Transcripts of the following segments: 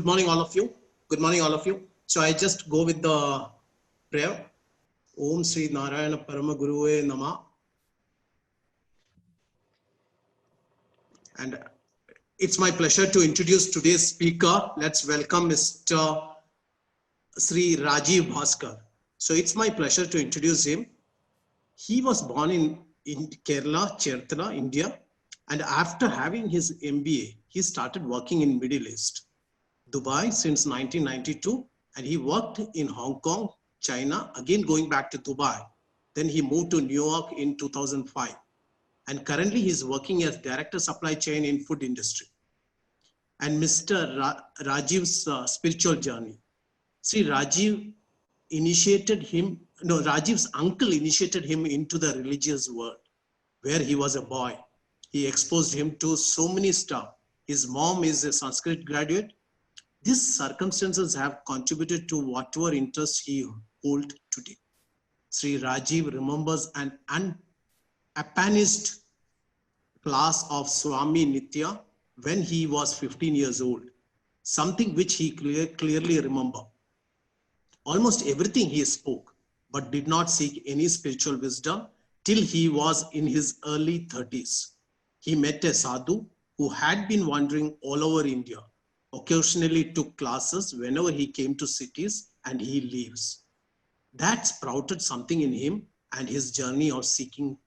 morning, all of you. Good morning, all of you. So I just go with the prayer. Om Sri Narayana Parama Guruve Nama. And it's my pleasure to introduce today's speaker. Let's welcome Mr. Sri Rajeev Bhaskar. So it's my pleasure to introduce him. He was born in Kerala, Cherthala, India. And after having his MBA, he started working in Middle East, Dubai since 1992. And he worked in Hong Kong, China, again going back to Dubai. Then he moved to New York in 2005. And currently he's working as Director Supply Chain in food industry. And Mr. Rajeev's spiritual journey. See, Rajeev's uncle initiated him into the religious world where he was a boy. He exposed him to so many stuff. His mom is a Sanskrit graduate. These circumstances have contributed to whatever interest he holds today. Sri Rajeev remembers an unappanished class of Swami Nitya when he was 15 years old, something which he clearly remembered. Almost everything he spoke, but did not seek any spiritual wisdom till he was in his early 30s. He met a sadhu who had been wandering all over India, occasionally took classes whenever he came to cities, and he leaves. That sprouted something in him, and his journey of seeking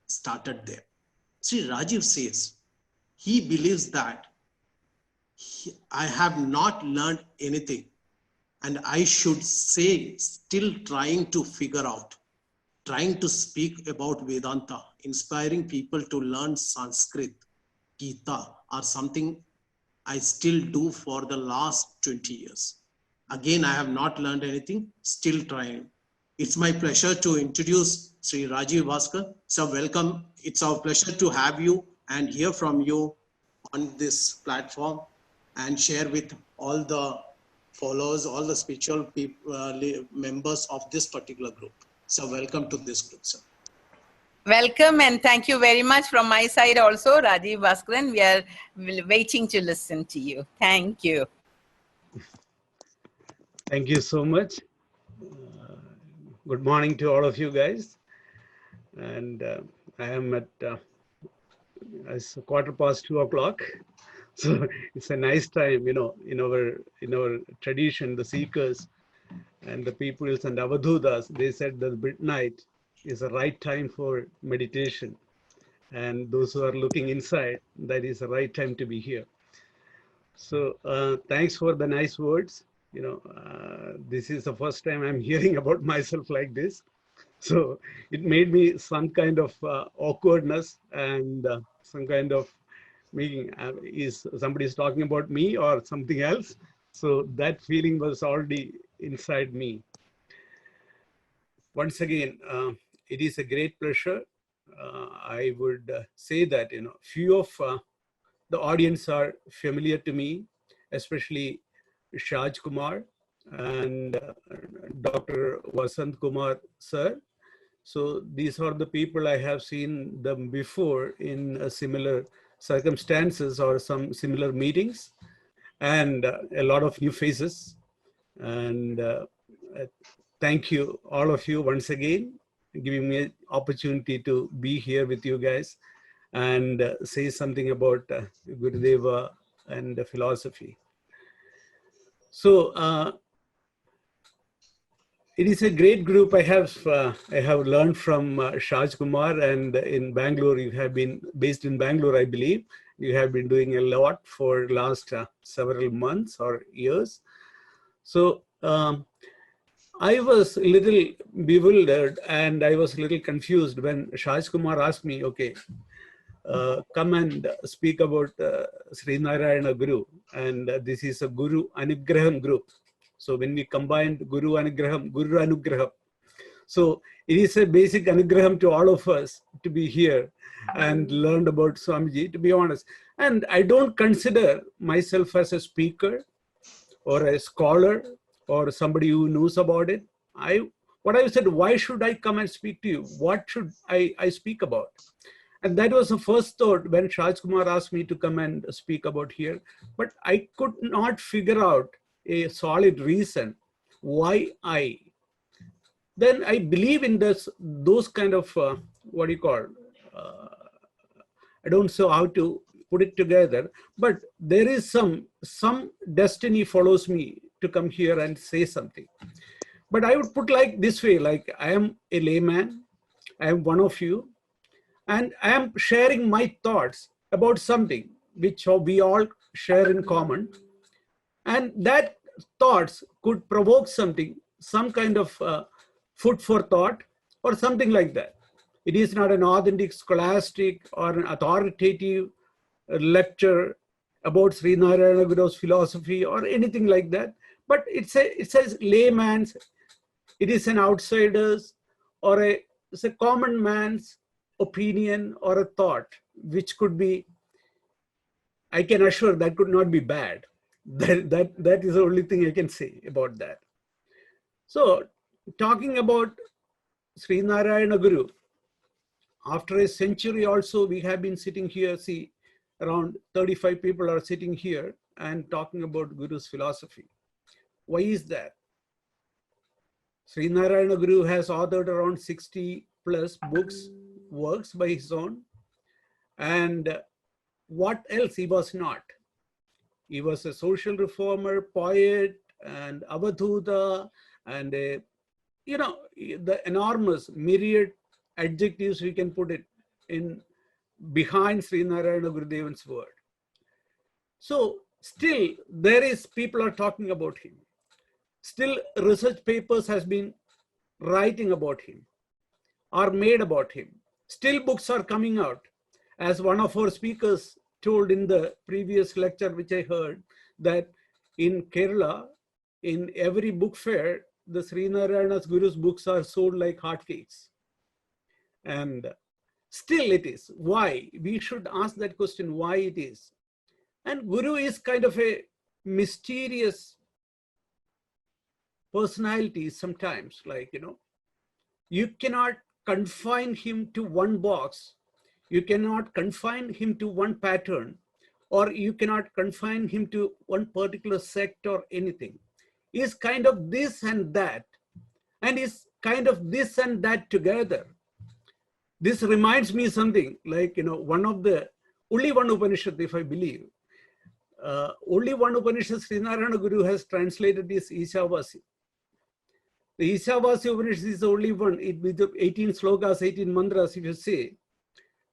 started there. Sri Rajeev says, he believes that I have not learned anything, and I should say still trying to figure out, trying to speak about Vedanta, inspiring people to learn Sanskrit, Gita, or something I still do for the last 20 years. Again, I have not learned anything, still trying. It's my pleasure to introduce Sri Rajeev Bhaskar. So welcome. It's our pleasure to have you and hear from you on this platform and share with all the followers, all the spiritual people, members of this particular group. So welcome to this group, sir. Welcome and thank you very much from my side also, Rajeev Bhaskaran. We are waiting to listen to you. Thank you. Thank you so much. Good morning to all of you guys. And I am at it's 2:15. So it's a nice time, you know, in our tradition, the seekers and the peoples and Avadhutas, they said that midnight is the right time for meditation. And those who are looking inside, that is the right time to be here. So thanks for the nice words. You know, this is the first time I'm hearing about myself like this. So it made me some kind of awkwardness and some kind of meaning. Is somebody is talking about me or something else? So that feeling was already inside me. Once again, it is a great pleasure. I would say that, you know, few of the audience are familiar to me, especially Shaj Kumar and Dr. Vasant Kumar sir. So these are the people I have seen them before in similar circumstances or some similar meetings, and a lot of new faces. And thank you, all of you, once again, giving me an opportunity to be here with you guys and say something about Gurudeva and the philosophy. So it is a great group. I have learned from Shaj Kumar, and in Bangalore, you have been based in Bangalore, I believe. You have been doing a lot for last several months or years. So I was a little bewildered and I was a little confused when Shaj Kumar asked me, okay, come and speak about Sri Narayana Guru, and this is a Guru Anugraham group. So when we combined Guru Anugraham, Guru Anugraham, so it is a basic Anugraham to all of us to be here and learn about Swamiji, to be honest. And I don't consider myself as a speaker or a scholar or somebody who knows about it. What I said, why should I come and speak to you? What should I speak about? And that was the first thought when Shaj Kumar asked me to come and speak about here. But I could not figure out a solid reason why then I believe in those kind of, what do you call, uh, I don't know how to put it together, but there is some destiny follows me to come here and say something. But I would put like this way, like I am a layman, I am one of you, and I am sharing my thoughts about something which we all share in common. And that thoughts could provoke something, some kind of food for thought or something like that. It is not an authentic scholastic or an authoritative lecture about Sri Narayana Guru's philosophy or anything like that. But it says layman's, it is an outsider's or it's a common man's opinion or a thought, which could be, I can assure that could not be bad. That is the only thing I can say about that. So talking about Sri Narayana Guru, after a century also, we have been sitting here, see, around 35 people are sitting here and talking about Guru's philosophy. Why is that? Sri Narayana Guru has authored around 60 plus books, works by his own. And what else he was not? He was a social reformer, poet, and avadhuta, and the enormous myriad adjectives we can put it in behind Sri Narayana Gurudevan's word. So still there is people are talking about him. Still research papers has been writing about him or made about him. Still books are coming out. As one of our speakers told in the previous lecture, which I heard, that in Kerala, in every book fair, the Sri Narayana's Guru's books are sold like hotcakes. And still it is. Why? We should ask that question, why it is. And Guru is kind of a mysterious personality sometimes, like, you cannot confine him to one box. You cannot confine him to one pattern, or you cannot confine him to one particular sect or anything. He's kind of this and that, and is kind of this and that together. This reminds me something like, one of the, only one Upanishad, if I believe, only one Upanishad Sri Narayana Guru has translated is Ishavasi. The Ishavasi Upanishad is the only one, it with 18 slokas, 18 mantras, if you say.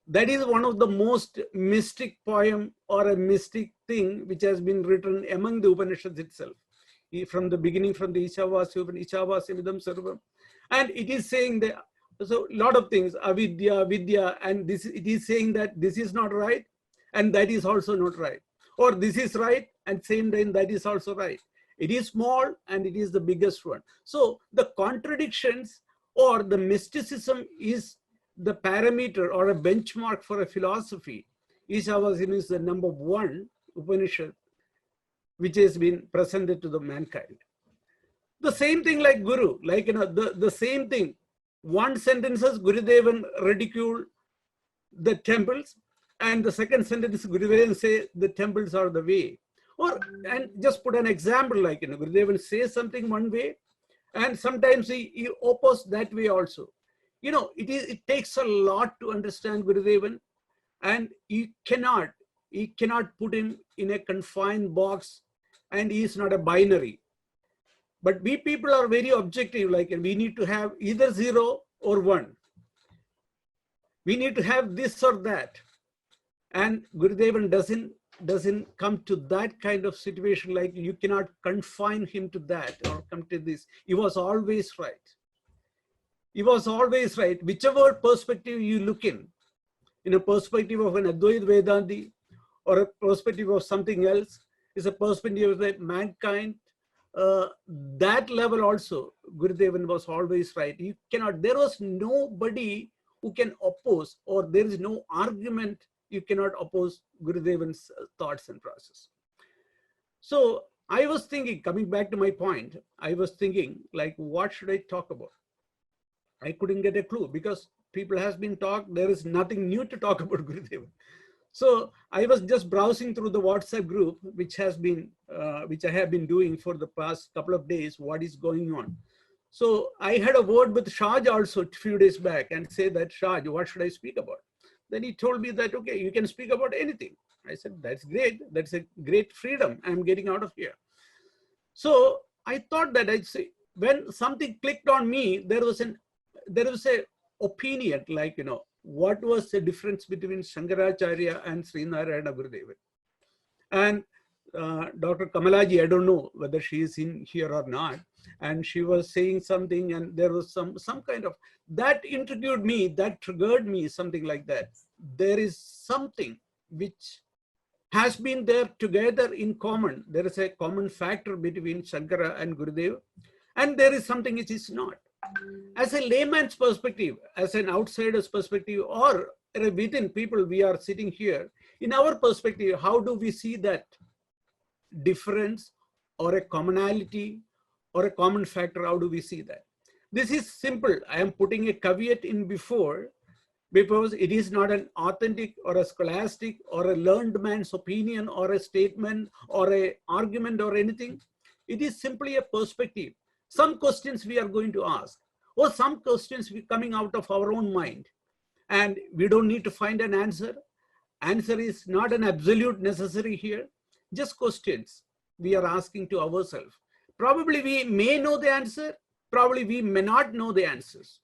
That is one of the most mystic poem or a mystic thing which has been written among the Upanishads itself. From the beginning, from the Ishavasi Vidam Sarvam. And it is saying that, so a lot of things, avidya, vidya, and it is saying that this is not right, and that is also not right. Or this is right, and same time that is also right. It is small, and it is the biggest one. So the contradictions or the mysticism is the parameter or a benchmark for a philosophy. Ishavasana is the number one Upanishad which has been presented to the mankind. The same thing like Guru, like the same thing. One sentence is Gurudevan ridicule the temples, and the second sentence Gurudevan say the temples are the way. Or and just put an example like Gurudevan says something one way, and sometimes he opposes that way also. It takes a lot to understand Gurudevan, and you cannot put him in a confined box, and he is not a binary. But we people are very objective, like we need to have either 0 or 1. We need to have this or that. And Gurudevan doesn't come to that kind of situation, like you cannot confine him to that or come to this. He was always right. He was always right. Whichever perspective you look in a perspective of an Advaita Vedanti or a perspective of something else, is a perspective of that mankind. That level also, Gurudevan was always right. You cannot, there was nobody who can oppose, or there is no argument you cannot oppose Gurudevan's thoughts and process. So I was thinking, coming back to my point, I was thinking like, what should I talk about? I couldn't get a clue, because people has been talked. There is nothing new to talk about Gurudeva. So I was just browsing through the WhatsApp group, which I have been doing for the past couple of days, what is going on. So I had a word with Shaj also a few days back and say that, Shaj, what should I speak about? Then he told me that, okay, you can speak about anything. I said, that's great. That's a great freedom I'm getting out of here. So I thought that I'd say, when something clicked on me, there was a opinion, like, what was the difference between Shankaracharya and Srinarayana Gurudeva? And Dr. Kamalaji, I don't know whether she is in here or not, and she was saying something, and there was some kind of, that intrigued me, that triggered me, something like that. There is something which has been there together in common. There is a common factor between Shankara and Gurudeva, and there is something which is not. As a layman's perspective, as an outsider's perspective, or within people, we are sitting here, in our perspective, how do we see that difference or a commonality or a common factor? How do we see that? This is simple. I am putting a caveat in before, because it is not an authentic or a scholastic or a learned man's opinion or a statement or an argument or anything. It is simply a perspective. Some questions we are going to ask, or some questions coming out of our own mind, and we don't need to find an answer. Answer is not an absolute necessary here, just questions we are asking to ourselves. Probably we may know the answer, probably we may not know the answers.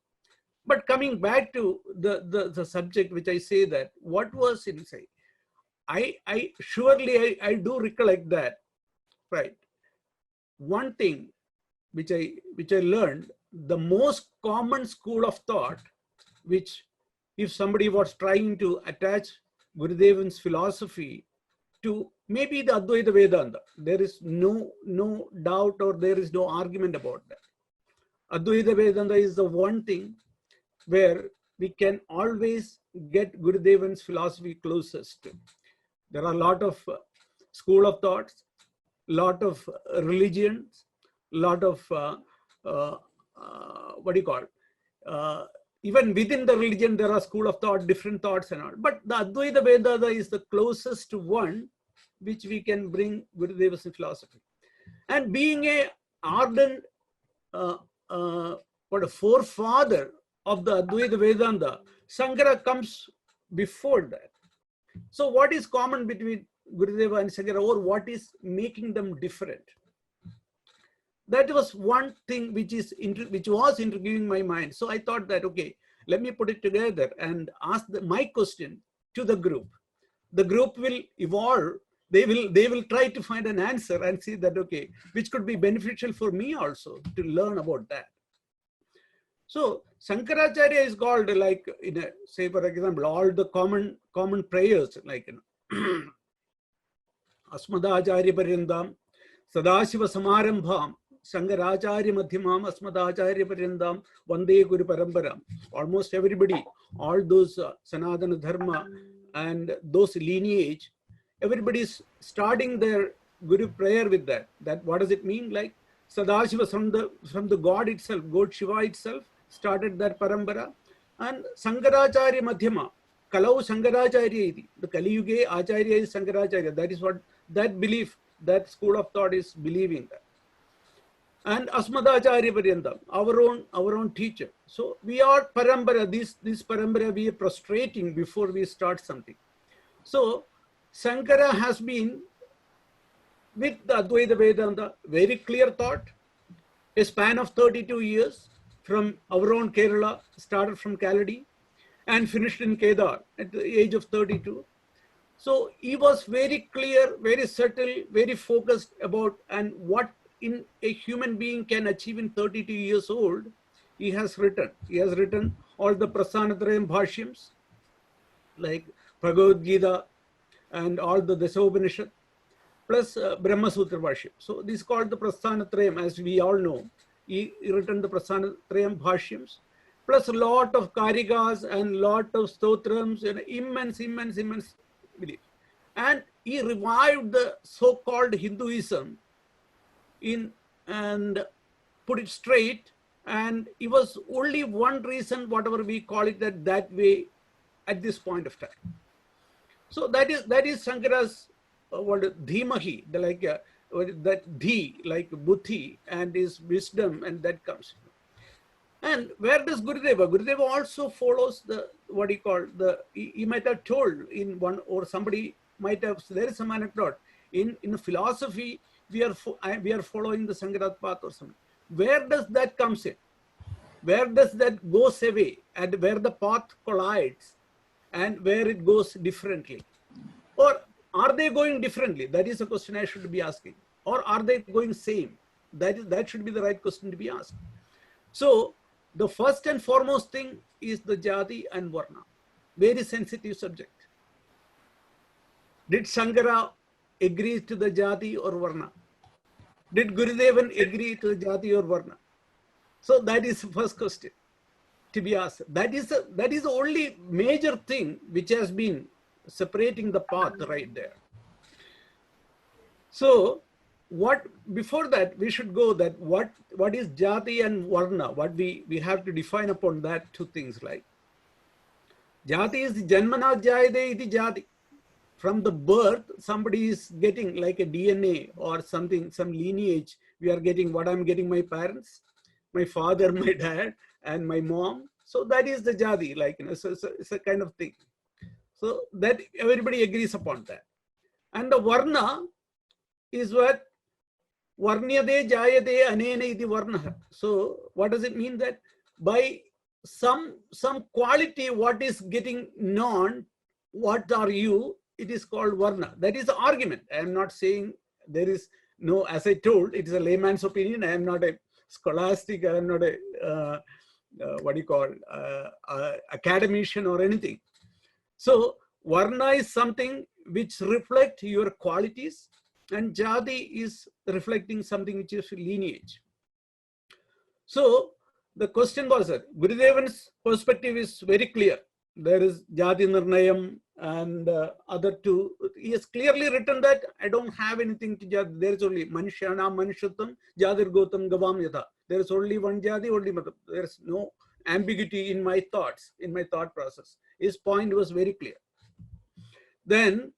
But coming back to the subject, which I say that, what was inside? I do recollect that, right? One thing which I learned, the most common school of thought, which if somebody was trying to attach Gurudevan's philosophy to maybe the Advaita Vedanta, there is no doubt or there is no argument about that. Advaita Vedanta is the one thing where we can always get Gurudevan's philosophy closest to. There are a lot of school of thoughts, lot of religions, lot of even within the religion there are school of thought, different thoughts and all. But the Advaita Vedanta is the closest one which we can bring Gurudeva's philosophy. And being a ardent forefather of the Advaita Vedanta, Shankara comes before that. So what is common between Gurudeva and Shankara, or what is making them different? That was one thing which was intriguing my mind. So I thought that, okay, let me put it together and ask my question to the group. The group will evolve. They will try to find an answer and see that, okay, which could be beneficial for me also to learn about that. So Shankaracharya is called, like, say for example, all the common prayers, like, Asmadacharya Parindam, Sadashiva Samarambham, Shankaracharya Madhyamam, Asmadacharya Parindam, Vande Guru Parambaram. Almost everybody, all those Sanatana Dharma and those lineage, everybody is starting their Guru prayer with that. That what does it mean? Like Sadashiva from the God itself, God Shiva itself started that parambara, and Shankaracharya Madhyama, Kalau Shankaracharya, the Kali Yuge Acharya is Shankaracharya. That is what that belief, that school of thought is believing that. And Asmadacharya Paryantam, our own teacher. So we are parambara, this parambara we are prostrating before we start something. So Shankara has been with the Advaita Vedanta, very clear thought, a span of 32 years from our own Kerala, started from Kaladi and finished in Kedar at the age of 32. So he was very clear, very subtle, very focused about and what in a human being can achieve in 32 years old. He has written all the Prasthanatrayam Bhashyams, like Bhagavad Gita and all the Dasopanishad, plus Brahma Sutra Bhashyam. So this is called the Prasthanatrayam, as we all know. He written the Prasthanatrayam Bhashyams, plus a lot of Karikas and lot of Stotrams, and immense belief. And he revived the so-called Hinduism and put it straight And it was only one reason, whatever we call it, that way at this point of time. So that is Shankara's what dhimahi, that dhi, like buddhi and his wisdom, and that comes. And where does Gurudeva? Gurudeva also follows the, what he called, he might have told in one, or somebody might have, there is some anecdote. In philosophy, we are following the Sangarat path or something. Where does that comes in? Where does that goes away, and where the path collides and where it goes differently? Or are they going differently? That is a question I should be asking. Or are they going same? That should be the right question to be asked. So the first and foremost thing is the jati and varna. Very sensitive subject. Did Shankara agree to the jati or varna? Did Gurudevan agree to the jati or varna? So that is the first question to be asked. That is the only major thing which has been separating the path right there. So before that, we should go that what is jati and varna, what we have to define upon that two things. Like jati is janmana jayate iti jati. From the birth, somebody is getting like a DNA or something, some lineage. We are getting what I'm getting, my parents, my father, my dad, and my mom. So that is the jati, like, you know, so it's a kind of thing. So that everybody agrees upon that. And the varna is what varnyade jayate anena iti varna. So what does it mean? That by some quality, what is getting known, what are you, it is called varna. That is the argument. I am not saying there is no, as I told, it is a layman's opinion. I am not a scholastic, I am not a what do you call, academician or anything. So varna is something which reflect your qualities, and jati is reflecting something which is lineage. So the question was that Gurudevan's perspective is very clear. There is jati nirnayam and other two. He has clearly written that I don't have anything to jati. There is only manushyana manushyattam jadir gotam gavam yatha. There is only one jati, only matam. There is no ambiguity in my thoughts, in my thought process. His point was very clear. Then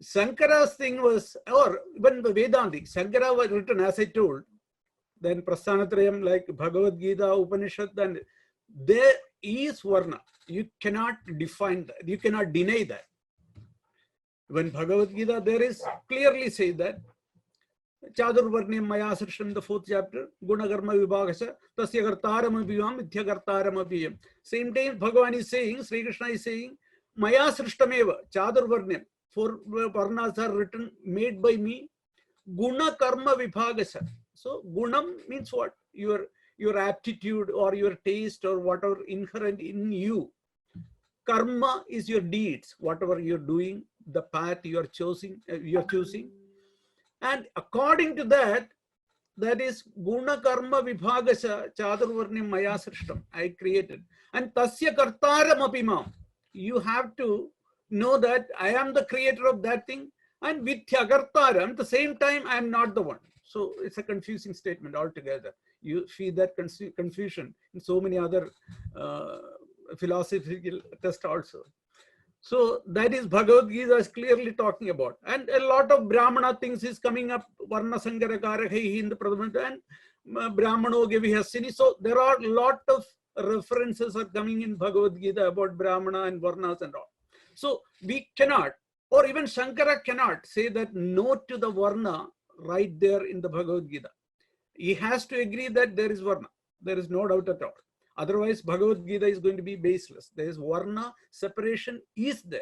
Shankara's thing was, or even the Vedantic, Shankara was written, as I told, then Prasthanatrayam, like Bhagavad Gita, Upanishad, and there is varna. You cannot define that. You cannot deny that. When Bhagavad Gita, there is clearly say that Chadurvarnyam Maya Srishtam, the 4th chapter, Gunakarma Vibhagasa, Tasya Kartaram Abhiyam, Mithya Kartaram Abhiyam. Same time, Bhagavan is saying, Sri Krishna is saying, Maya Srishtameva, Chadurvarnyam, 4 varnas are written, made by me, Guna Karma Vibhagasa. So, Gunam means what? Your aptitude or your taste or whatever inherent in you. Karma is your deeds, whatever you're doing, the path you're choosing. And according to that, that is Guna Karma Vibhagasa Chadurvarnyam Maya Srishtam, I created. And Tasya Kartaram Apimam. You have to know that I am the creator of that thing, and Vithya Kartaram, at the same time, I am not the one. So it's a confusing statement altogether. You see that confusion in so many other philosophical tests also. So that is Bhagavad Gita is clearly talking about. And a lot of Brahmana things is coming up, Varna Sangara Karakhi in the Pradhamanta and Brahmano Gevihasini. So there are a lot of references are coming in Bhagavad Gita about Brahmana and Varnas and all. So we cannot, or even Shankara cannot say that no to the Varna right there in the Bhagavad Gita. He has to agree that there is Varna. There is no doubt at all. Otherwise, Bhagavad Gita is going to be baseless. There is Varna separation is there.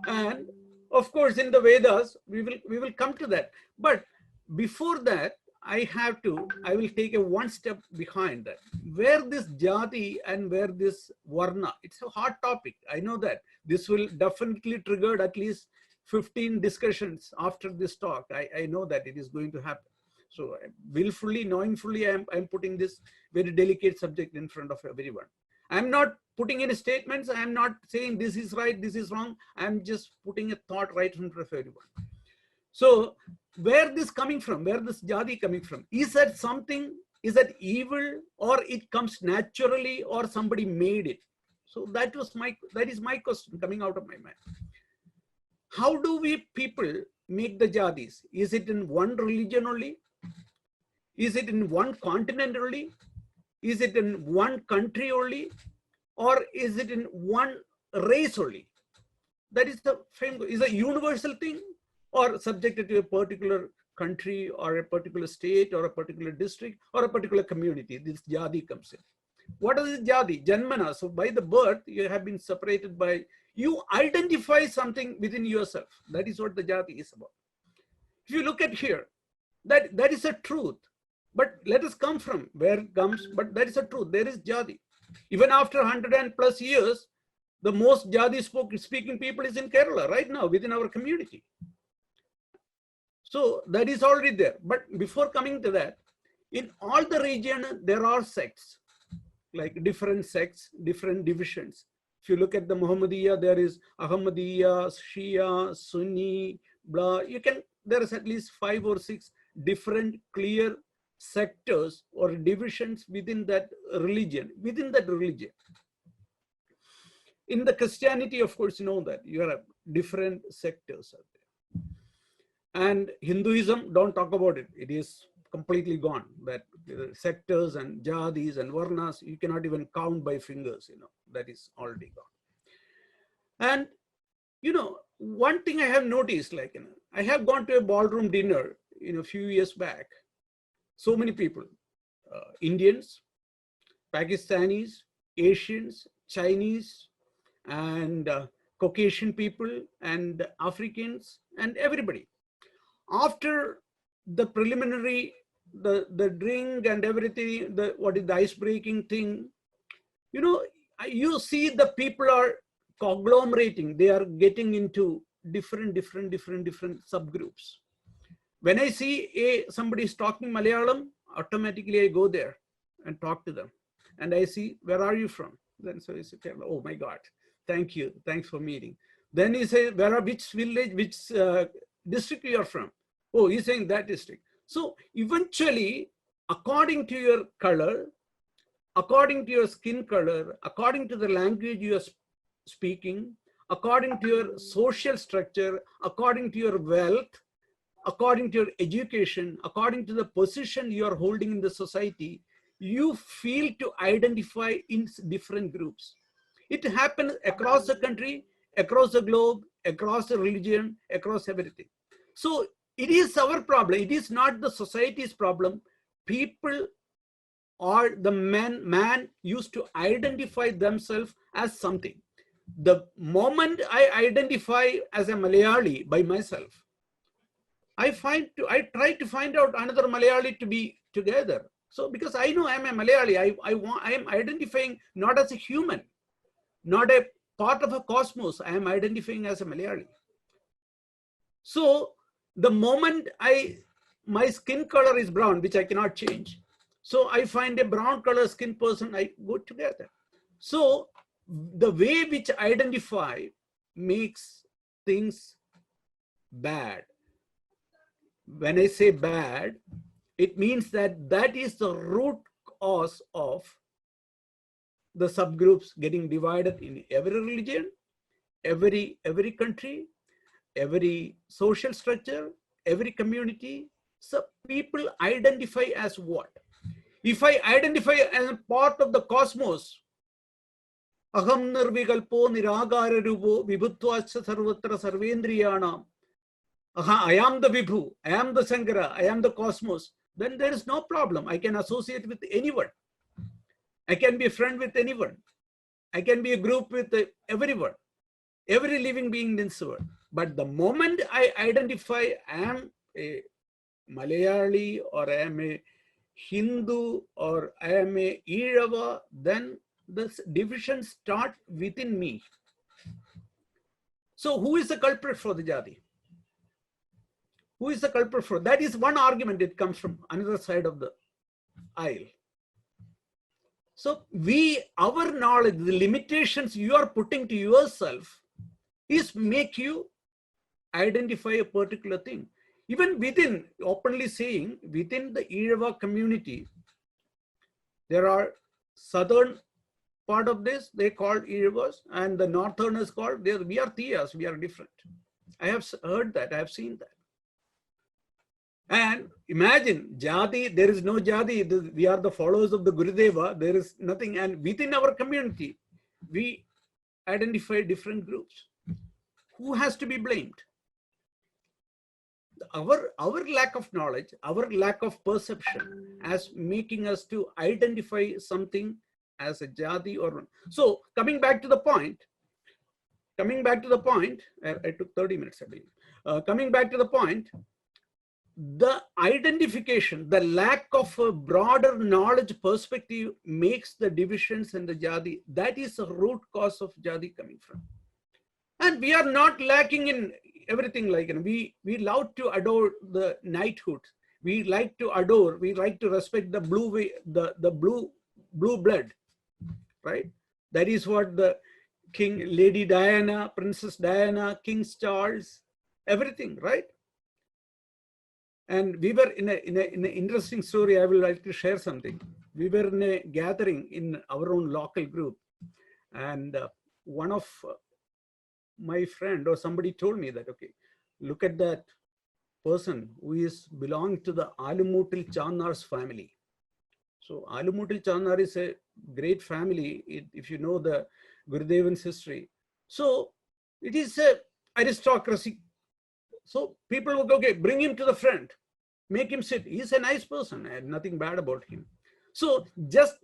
And of course, in the Vedas, we will come to that. But before that, I will take a one step behind that. Where this jati and where this Varna, it's a hot topic. I know that. This will definitely trigger at least 15 discussions after this talk. I know that it is going to happen. So willfully, knowingly, I'm putting this very delicate subject in front of everyone. I'm not putting any statements. I'm not saying this is right, this is wrong. I'm just putting a thought right in front of everyone. So where this coming from, where this jati coming from? Is that something is that evil, or it comes naturally, or somebody made it? So that is my question coming out of my mind. How do we people make the jadis? Is it in one religion only? Is it in one continent only? Is it in one country only? Or is it in one race only? That is a universal thing, or subjected to a particular country or a particular state or a particular district or a particular community? This jadi comes in. What is jadi? Janmana. So by the birth, you have been separated by, you identify something within yourself. That is what the jadi is about. If you look at here, that is a truth. But let us come from where it comes, but that is a truth. There is jadi. Even after 100+ years, the most jadi speaking people is in Kerala right now within our community. So that is already there. But before coming to that, in all the region, there are sects, like different sects, different divisions. If you look at the Muhammadiyya, there is Ahmadiyya, Shia, Sunni, blah. There is at least 5 or 6 different clear sectors or divisions within that religion. In the Christianity, of course, you know that you have different sectors out there. And Hinduism, don't talk about it. It is completely gone. That sectors and jadis and varnas, you cannot even count by fingers, that is already gone. And, one thing I have noticed, I have gone to a ballroom dinner a few years back. So many people, Indians, Pakistanis, Asians, Chinese, and Caucasian people, and Africans, and everybody. After the preliminary, the drink and everything, what is the ice-breaking thing, you see the people are conglomerating. They are getting into different subgroups. When I see somebody is talking Malayalam, automatically I go there and talk to them. And I see, where are you from? Then so he said, oh my God, thank you. Thanks for meeting. Then he says, which village, which district you are from? Oh, he's saying that district. So eventually, according to your color, according to your skin color, according to the language you are speaking, according to your social structure, according to your wealth, according to your education, according to the position you are holding in the society, you feel to identify in different groups. It happens across the country, across the globe, across the religion, across everything. So it is our problem. It is not the society's problem. People or the man used to identify themselves as something. The moment I identify as a Malayali by myself, I try to find out another Malayali to be together. So because I know I'm a Malayali, I am identifying not as a human, not a part of a cosmos. I am identifying as a Malayali. So the moment my skin color is brown, which I cannot change. So I find a brown color skin person, I go together. So the way which identify makes things bad. When I say bad, it means that is the root cause of the subgroups getting divided in every religion, every country, every social structure, every community. So people identify as what? If I identify as a part of the cosmos, aham nirvikalpo niragara rupo vibhutvacha sarvatra sarvendriyanam, I am the Vibhu, I am the Sankara, I am the cosmos, then there is no problem. I can associate with anyone. I can be a friend with anyone. I can be a group with everyone, every living being in this world. But the moment I identify I am a Malayali, or I am a Hindu, or I am a Irava, then the divisions start within me. So who is the culprit for the jadi? Who is the culprit for? That is one argument. It comes from another side of the aisle. So our knowledge, the limitations you are putting to yourself is make you identify a particular thing. Even within, openly saying, within the Irava community, There are southern part of this, they called Irvas, and the northerners called, we are Tiyas, we are different. I have heard that, I have seen that. And imagine, Jadi, there is no Jadi, we are the followers of the Gurudeva, there is nothing, and within our community, we identify different groups. Who has to be blamed? Our lack of knowledge, our lack of perception as making us to identify something as a Jadi or... So coming back to the point, I took 30 minutes, I believe. Coming back to the point, the identification, the lack of a broader knowledge perspective makes the divisions and the Jadi. That is the root cause of Jadi coming from. And we are not lacking in everything. Like, you know, we love to adore the knighthood. We like to adore, we like to respect the blue blood, right? That is what the King, Lady Diana, Princess Diana, King Charles, everything, right? And we were in an interesting story. I will like to share something. We were in a gathering in our own local group, and one of my friend or somebody told me that, okay, look at that person who is belonging to the Alumutil Chanar's family. So Alumutil Chanar is a great family, if you know the Gurudevan's history. So it is a aristocracy. So people will go, okay, bring him to the front, make him sit. He's a nice person. I had nothing bad about him. So just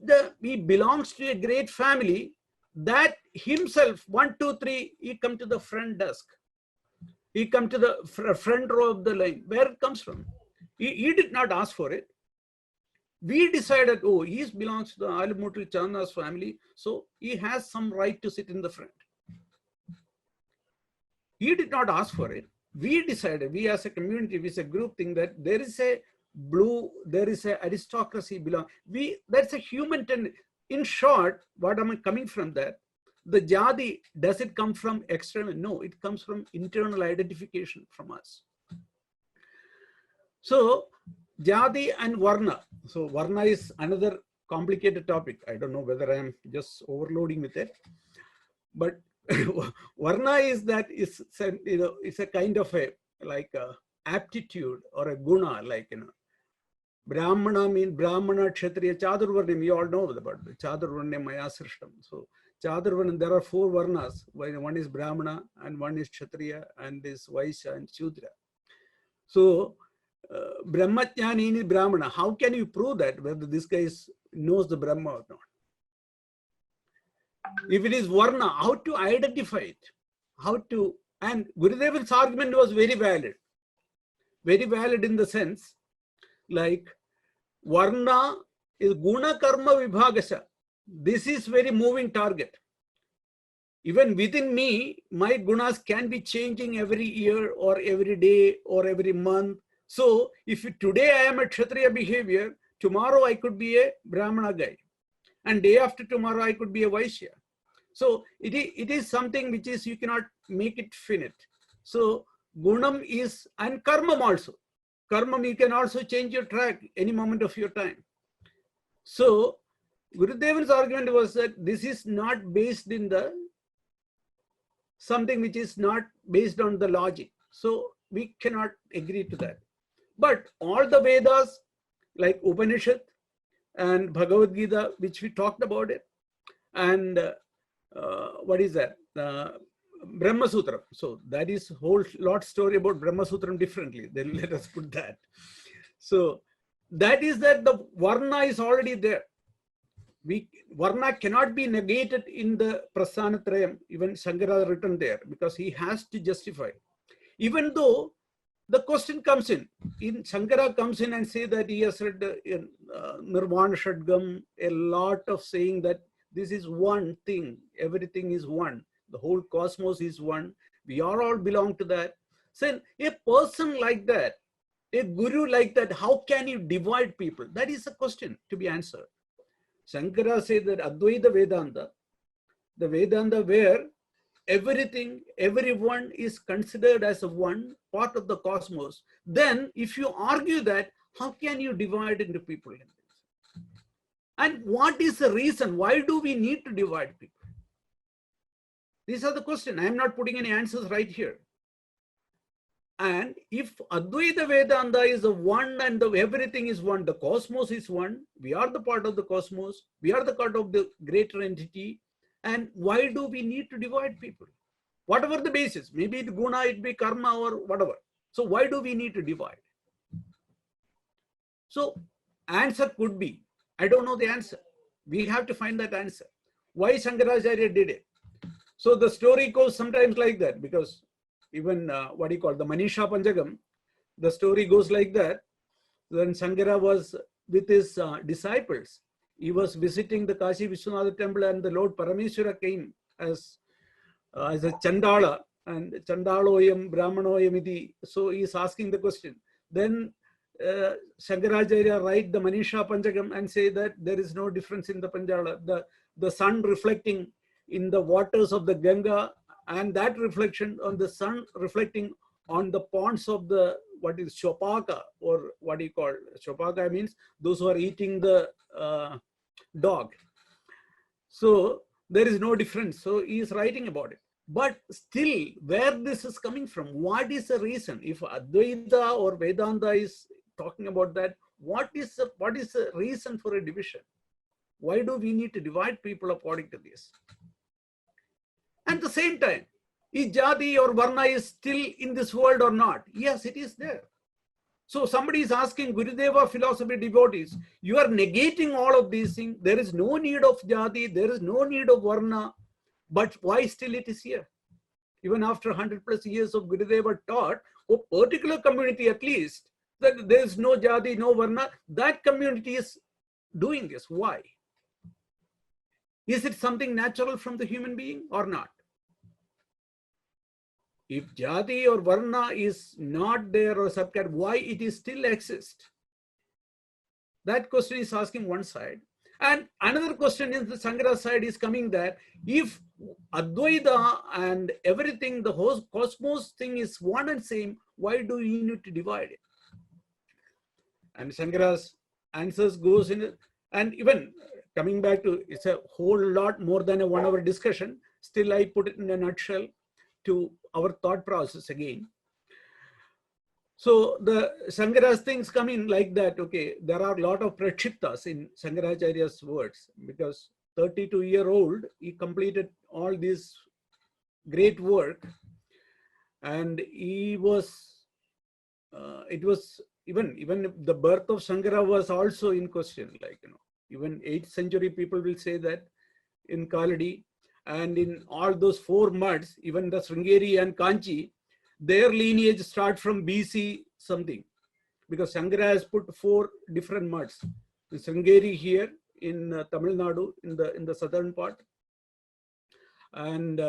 he belongs to a great family, that himself, 1, 2, 3, he come to the front desk. He come to the front row of the line. Where it comes from? He did not ask for it. We decided, oh, he belongs to the Alumutil Chanar's family, so he has some right to sit in the front. He did not ask for it. We decided, we as a community, we as a group think that there is a aristocracy belong. That's a human tendency. In short, what am I coming from that? The Jadi, does it come from external? No, it comes from internal identification from us. So Jadi and Varna. So Varna is another complicated topic. I don't know whether I am just overloading with it, but Varna is that it's a kind of a like a aptitude or a guna, like, you know. Brahmana means Brahmana, Kshatriya, Chadurvarnim. You all know about the Chadurvarnim Maya Srishtam. So Chadurvarnim, there are 4 Varnas. One is Brahmana, and one is Kshatriya, and is Vaishya and Shudra. So Brahmajnani is Brahmana. How can you prove that, whether this guy knows the Brahma or not? If it is Varna, how to identify it? How to, and Gurudevan's argument was very valid. Very valid in the sense, like, Varna is Guna Karma Vibhagasha. This is very moving target. Even within me, my gunas can be changing every year or every day or every month. So if today I am a Kshatriya behavior, tomorrow I could be a Brahmana guy. And day after tomorrow I could be a Vaishya. So it is something which is, you cannot make it finite. So Gunam is, and Karmam also. Karmam, you can also change your track any moment of your time. So Gurudevan's argument was that this is not based in the something which is not based on the logic. So we cannot agree to that. But all the Vedas, like Upanishad and Bhagavad Gita, which we talked about it, and what is that? Brahma Sutram. So that is whole lot story about Brahma Sutram differently. Then let us put that. So that is that the Varna is already there. Varna cannot be negated in the Prasthanatrayam. Even Shankara written there, because he has to justify. Even though the question comes in Shankara comes in and say that he has read Nirvana Shadgam, a lot of saying that this is one thing, everything is one. The whole cosmos is one. We all belong to that. So a person like that, a guru like that, how can you divide people? That is a question to be answered. Shankara said that Advaita Vedanta, the Vedanta where everything, everyone is considered as a one part of the cosmos. Then if you argue that, how can you divide into people? And what is the reason? Why do we need to divide people? These are the questions. I am not putting any answers right here. And if Advaita Vedanta is the one and everything is one, the cosmos is one, we are the part of the cosmos, we are the part of the greater entity, and why do we need to divide people? Whatever the basis, maybe it guna, it be karma or whatever. So why do we need to divide? So answer could be, I don't know the answer. We have to find that answer. Why Shankaracharya did it? So the story goes sometimes like that, because even what you call the Manisha Panchagam, the story goes like that. When Shankara was with his disciples, he was visiting the Kashi Vishwanath temple, and the Lord Parameshwara came as a Chandala, and Chandaloyam Brahmanoyam iti. So he is asking the question. Then Shankaracharya write the Manisha Panchagam and say that there is no difference in the Panjala. The sun reflecting in the waters of the Ganga, and that reflection on the sun reflecting on the ponds of the, what is Shopaka, or what do you call Shopaka, means those who are eating the dog. So there is no difference. So he is writing about it. But still, where this is coming from, what is the reason? If Advaita or Vedanta is talking about that, what is the reason for a division? Why do we need to divide people according to this? At the same time, is Jati or Varna is still in this world or not? Yes, it is there. So somebody is asking Gurudeva philosophy devotees, you are negating all of these things. There is no need of Jati, there is no need of Varna, but why still it is here? Even after 100+ years of Gurudeva taught, a particular community at least, that there is no Jati, no Varna, that community is doing this. Why? Is it something natural from the human being or not? If Jati or Varna is not there or subcat, why it is still exist? That question is asking one side. And another question is the Sankara side is coming that if Advaita and everything, the whole cosmos thing is one and same, why do we need to divide it? And Shankara's answers goes in it. And even coming back to, it's a whole lot more than a 1 hour discussion. Still, I put it in a nutshell to our thought process again. So the Shankara's things come in like that. Okay, there are a lot of prakshiptas in Shankaracharya's words, because 32-year-old, he completed all this great work, and he was, it was even the birth of Shankara was also in question. Like, even 8th century people will say that in Kaladi, and in all those 4 muds, even the Sringeri and Kanchi, their lineage start from BC something, because Shankara has put 4 different muds. The Sringeri here in Tamil Nadu, in the southern part, and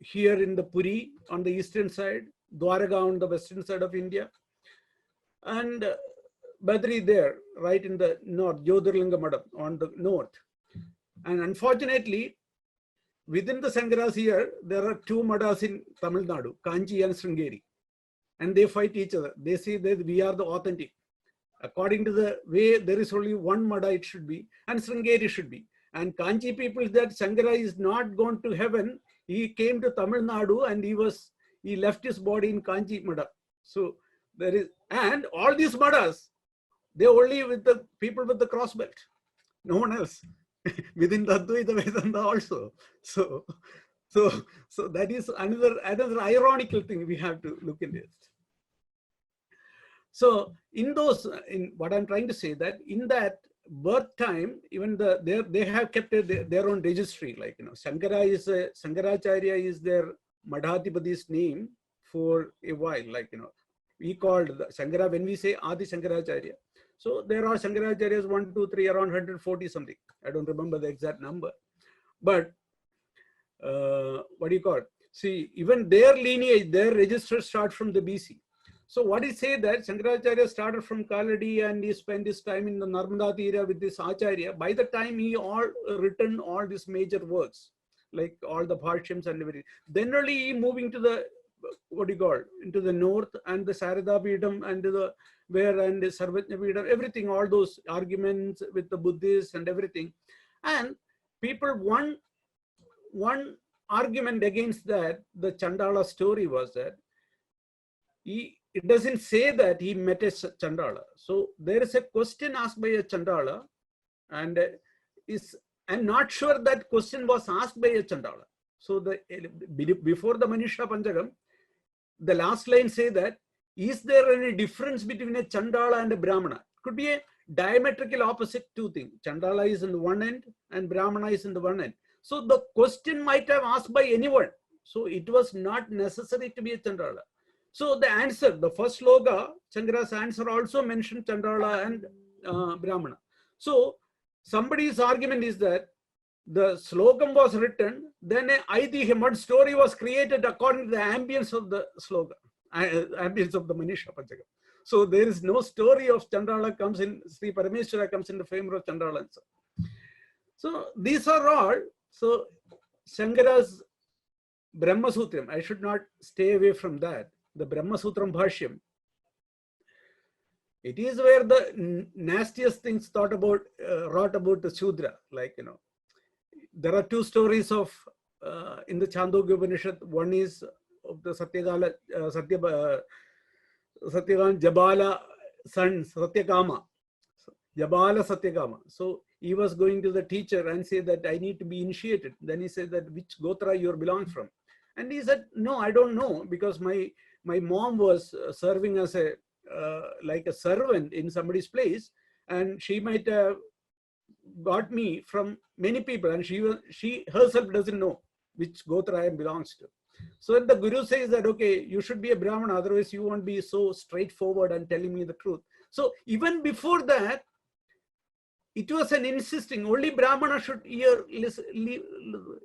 here in the Puri on the eastern side, Dwaraka on the western side of India, and Badri there, right in the north, Jyotirlinga Madam on the north. And unfortunately, within the Shankaras here, there are 2 madas in Tamil Nadu, Kanchi and Sringeri, and they fight each other. They say that we are the authentic. According to the way, there is only 1 mada it should be, and Sringeri should be. And Kanchi people that Shankara is not gone to heaven. He came to Tamil Nadu and he left his body in Kanchi mada. So there is, and all these madas, they only with the people with the cross belt, no one else. Within the Advaita Vedanta also. So that is another ironical thing we have to look in this. So in what I'm trying to say, that in that birth time, even they have kept their own registry. Like, Shankaracharya is their Madhatipati's name for a while. Like, we called Shankara, when we say Adi Shankaracharya. So there are Shankaracharyas 1, 2, 3, around 140 something. I don't remember the exact number. But what do you call it? See, even their lineage, their registers start from the BC. So what is say that Shankaracharya started from Kaladi and he spent his time in the Narmada Tira with this Acharya. By the time he written all these major works, like all the Bhashyams and everything, then only he moving to the what do you call, into the north, and the Sarada Pidam and the where and the Sarvajna Pidam, everything, all those arguments with the Buddhists and everything. And people, one argument against that, the Chandala story was that it doesn't say that he met a Chandala. So there is a question asked by a Chandala, and I'm not sure that question was asked by a Chandala. So before the Manisha Panchagam, the last line say that, is there any difference between a Chandala and a Brahmana? Could be a diametrical opposite two things. Chandala is in the one end and Brahmana is in the one end. So the question might have asked by anyone. So it was not necessary to be a Chandala. So the answer, the first sloka, Shankara's answer also mentioned Chandala and Brahmana. So somebody's argument is that the slokam was written, then a Aitihya mud story was created according to the ambience of the sloka, ambience of the Manisha Panchagam. So there is no story of Chandala comes in, Sri Parameshwara comes in the favor of Chandala. So these are all, so Shankara's Brahma Sutram, I should not stay away from that. The Brahma Sutram Bhashyam, it is where the nastiest things wrought about the Shudra. Like, there are two stories of in the Chandogya Upanishad. One is of the Satyagala, Jabala son, Satyakama. Jabala Satyakama. So he was going to the teacher and say that I need to be initiated. Then he said that which Gotra you belong from. And he said, no, I don't know, because my mom was serving as a like a servant in somebody's place, and she might have got me from many people, and she herself doesn't know which Gotra I belongs to. So the Guru says that, okay, you should be a Brahmana, otherwise you won't be so straightforward and telling me the truth. So even before that, it was an insisting, only Brahmana should hear, listen,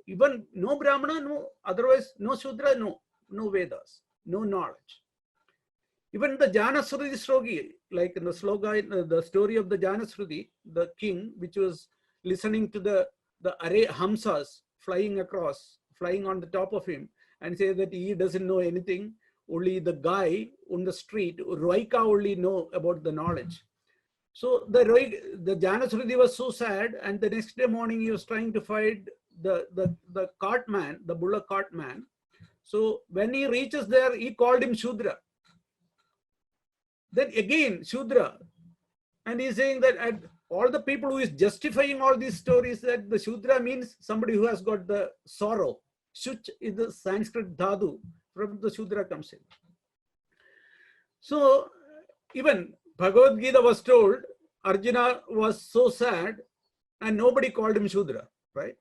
even no Brahmana, no, otherwise no Shudra, no Vedas, no knowledge. Even the Janasruti Shloki, like in the sloka, the story of the Janasruti, the king, which was listening to the array Hamsas flying across, flying on the top of him, and say that he doesn't know anything, only the guy on the street, Roika, only know about the knowledge. So the Janasruti was so sad, and the next day morning he was trying to find the cart man, the bullock cart man. So when he reaches there, he called him Shudra. Then again, Shudra. And he's saying that all the people who is justifying all these stories, that the Shudra means somebody who has got the sorrow. Shuch is the Sanskrit dhatu, from the Shudra comes in. So even Bhagavad Gita was told, Arjuna was so sad and nobody called him Shudra, right?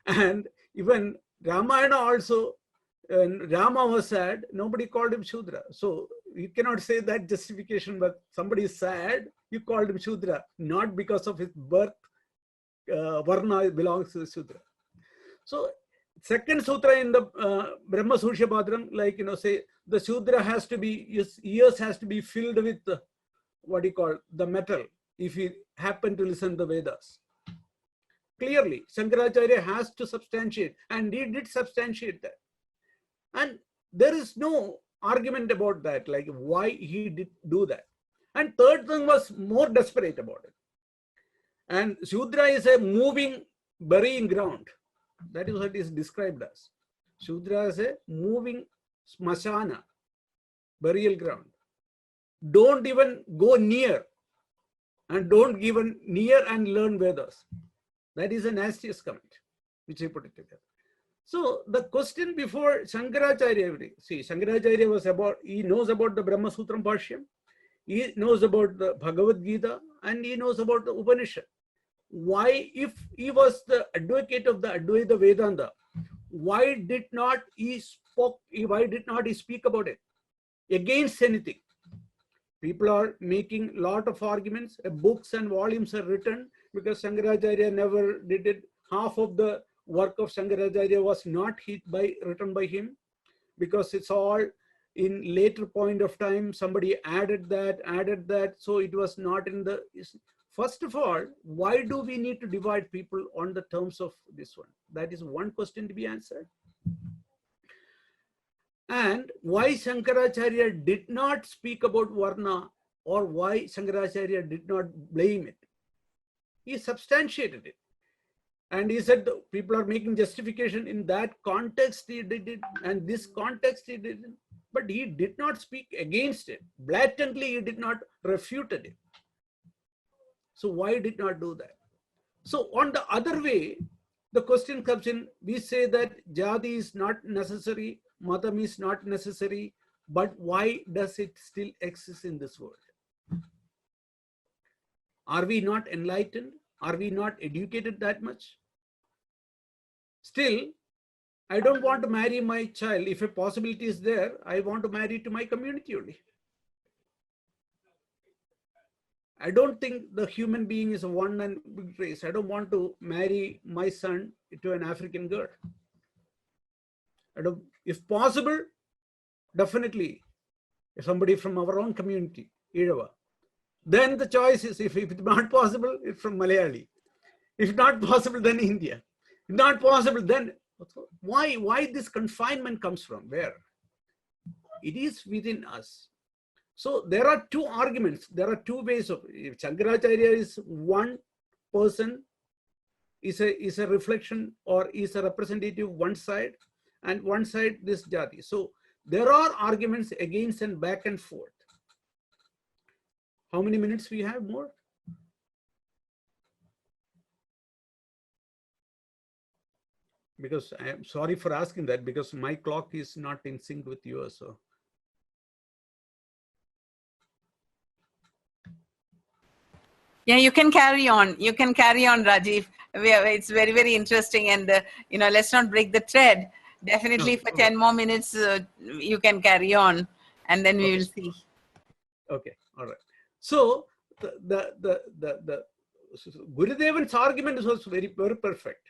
And even Ramayana also, when Rama was sad, nobody called him Shudra. So you cannot say that justification, but somebody is sad, you called him Shudra, not because of his birth, Varna belongs to the Shudra. So second sutra in the Brahma Sushya Padram, like, say the Shudra has to be, his ears has to be filled with what you call the metal, if he happen to listen to the Vedas. Clearly, Shankaracharya has to substantiate, and he did substantiate that. And there is no argument about that, like why he did do that. And third thing was more desperate about it. And Shudra is a moving burying ground. That is what is described as. Shudra is a moving smashana, burial ground. Don't even go near, and don't even near and learn Vedas. That is a nastiest comment, which he put it together. So the question before Shankaracharya, see, Shankaracharya was about, he knows about the Brahma Sutram Bhashyam, he knows about the Bhagavad Gita, and he knows about the Upanishad. Why, if he was the advocate of the Advaita Vedanta, why did not he speak about it against anything? People are making a lot of arguments, books and volumes are written, because Shankaracharya never did it. Half of the work of Shankaracharya was not written by him, because it's all in later point of time, somebody added that, so it was not in the. First of all, why do we need to divide people on the terms of this one? That is one question to be answered. And why Shankaracharya did not speak about Varna, or why Shankaracharya did not blame it. He substantiated it. And he said people are making justification in that context he did it, and this context he did it. But he did not speak against it. Blatantly, he did not refute it. So why did not do that? So on the other way, the question comes in, we say that Jadi is not necessary, Matam is not necessary, but why does it still exist in this world? Are we not enlightened? Are we not educated that much? Still, I don't want to marry my child. If a possibility is there, I want to marry to my community only. I don't think the human being is a one and big race. I don't want to marry my son to an African girl. If possible, definitely somebody from our own community, Irava. Then the choice is, if it's not possible, it's from Malayali. If not possible, then India. If not possible, then why this confinement comes from? Where? It is within us. So there are two arguments. There are two ways of, if Shankaracharya is one person, is a reflection or is a representative one side, and one side this Jati. So there are arguments against and back and forth. How many minutes we have more? Because I am sorry for asking that, because my clock is not in sync with yours. So. Yeah, you can carry on. You can carry on, Rajeev. It's very, very interesting. And, let's not break the thread. Definitely for 10 more minutes, you can carry on, and then we will see. Okay, all right. So the Gurudevan's argument was very, very perfect.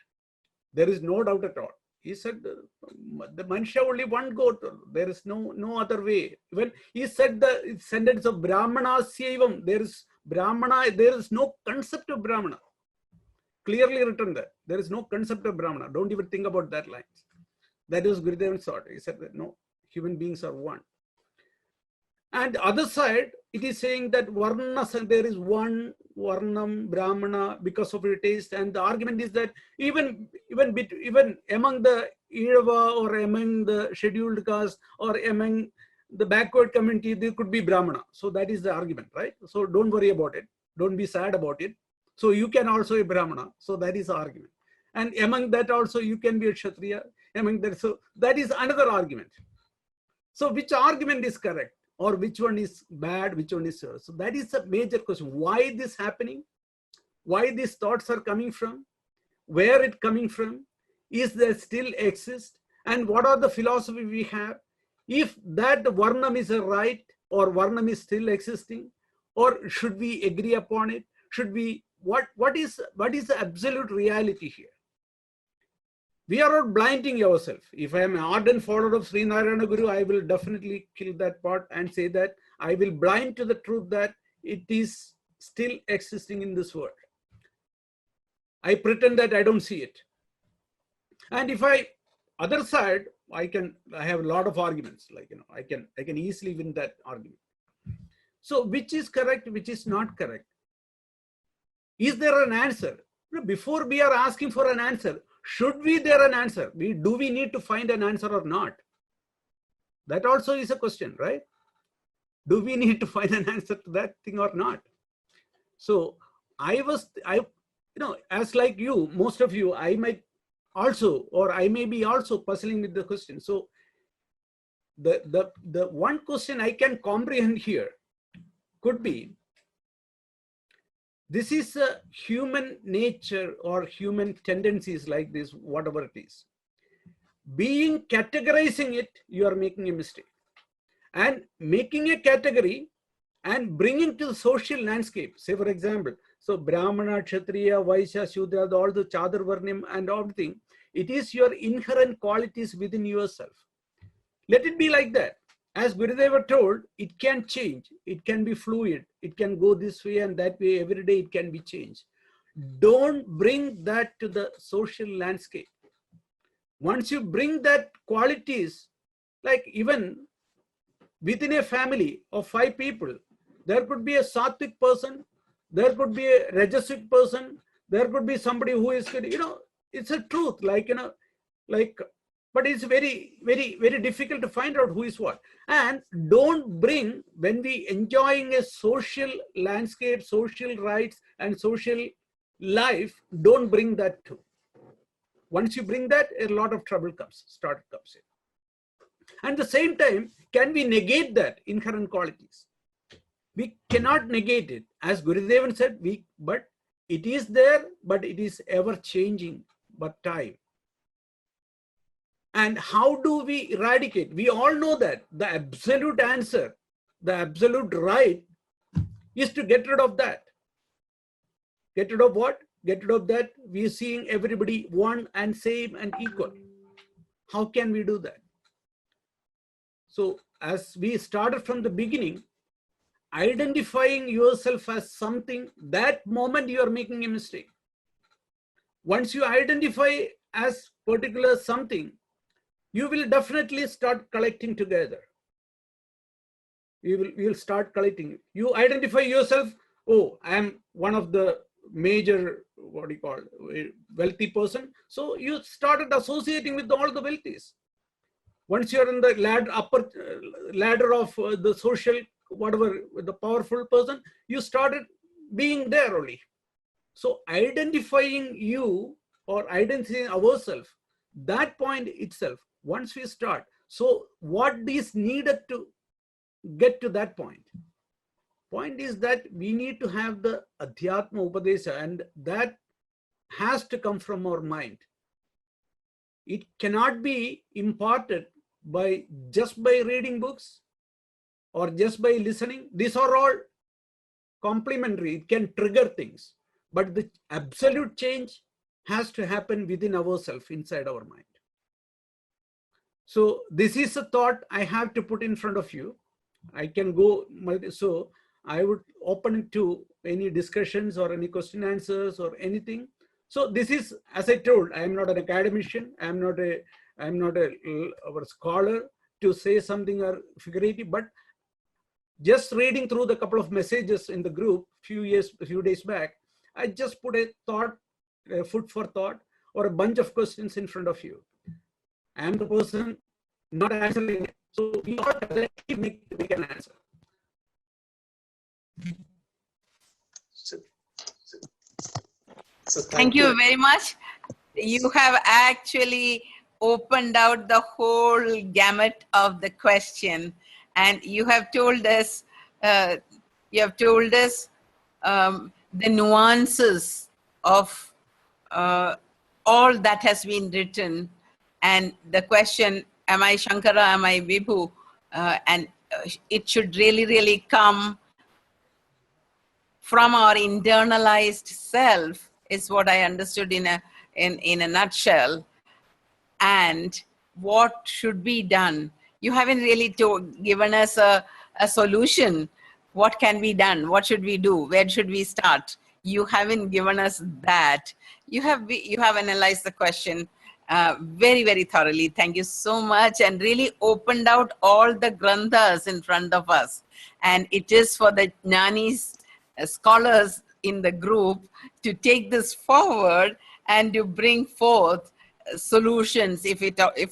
There is no doubt at all. He said the Mansha only one goat. There is no other way. When he said the sentence of Brahmana Saivam, there is Brahmana, there is no concept of Brahmana. Clearly written there. There is no concept of Brahmana. Don't even think about that line. That was Gurudevan's thought. He said that no, human beings are one. And the other side, it is saying that Varna, there is one Varnam, Brahmana, because of your taste. And the argument is that even among the Irava or among the scheduled caste or among the backward community, there could be Brahmana. So that is the argument, right? So don't worry about it. Don't be sad about it. So you can also be a Brahmana. So that is the argument. And among that also you can be a Kshatriya. Among that, so that is another argument. So which argument is correct? Or which one is bad, which one is so that is a major question. Why this happening? Why these thoughts are coming from? Where it coming from? Is there still exist? And what are the philosophy we have? If that Varnam is a right, or Varnam is still existing, or should we agree upon it? Should we, what is the absolute reality here? We are not blinding ourselves. If I am an ardent follower of Sri Narayana Guru, I will definitely kill that part and say that I will blind to the truth that it is still existing in this world. I pretend that I don't see it. And if other side, I have a lot of arguments, like, I can easily win that argument. So which is correct, which is not correct? Is there an answer? Before we are asking for an answer, should we there an answer? Do we need to find an answer or not? That also is a question, right? Do we need to find an answer to that thing or not? So as like you, most of you, I might also, or I may be also puzzling with the question. So the one question I can comprehend here could be, this is a human nature or human tendencies like this, whatever it is. Categorizing it, you are making a mistake. And making a category and bringing to the social landscape, say for example, so Brahmana, Kshatriya, Vaishya, Shudra, all the Chadar Varnim and everything, it is your inherent qualities within yourself. Let it be like that. As Gurudeva told, it can change. It can be fluid. It can go this way and that way. Every day it can be changed. Don't bring that to the social landscape. Once you bring that qualities, like even within a family of 5 people, there could be a sattvic person, there could be a rajasic person, there could be somebody who is, it's a truth, but it's very, very, very difficult to find out who is what. And don't bring, when we enjoying a social landscape, social rights and social life, don't bring that too. Once you bring that, a lot of trouble comes in. And at the same time, can we negate that inherent qualities? We cannot negate it. As Gurudevan said, but it is there, but it is ever changing, but time. And how do we eradicate? We all know that the absolute answer, the absolute right, is to get rid of that. Get rid of what? Get rid of that we are seeing everybody one and same and equal. How can we do that? So as we started from the beginning, identifying yourself as something, that moment you are making a mistake. Once you identify as particular something, you will definitely start collecting together. You will start collecting. You identify yourself, oh, I am one of the major, what do you call, wealthy person. So you started associating with all the wealthies. Once you're in the upper ladder of the social, whatever, the powerful person, you started being there only. So identifying you or identifying ourselves, that point itself, once we start, so what is needed to get to that point? Point is that we need to have the Adhyatma Upadesha, and that has to come from our mind. It cannot be imparted just by reading books or just by listening. These are all complementary. It can trigger things, but the absolute change has to happen within ourselves, inside our mind. So this is a thought I have to put in front of you. I can go, so I would open it to any discussions or any question answers or anything. So this is, as I told, I am not an academician. I am not a scholar to say something or figurative, but just reading through the couple of messages in the group a few days back, I just put a thought, a food for thought, or a bunch of questions in front of you. I am the person not answering it. So we all collectively make an answer. So thank you very much. You have actually opened out the whole gamut of the question, and you have told us the nuances of all that has been written, and the question, am I Shankara, am I Vibhu? And it should really, really come from our internalized self, is what I understood in a nutshell. And what should be done? You haven't really given us a solution. What can be done? What should we do? Where should we start? You haven't given us that. You have analyzed the question very, very thoroughly. Thank you so much, and really opened out all the granthas in front of us. And it is for the Jnanis, scholars in the group, to take this forward and to bring forth solutions if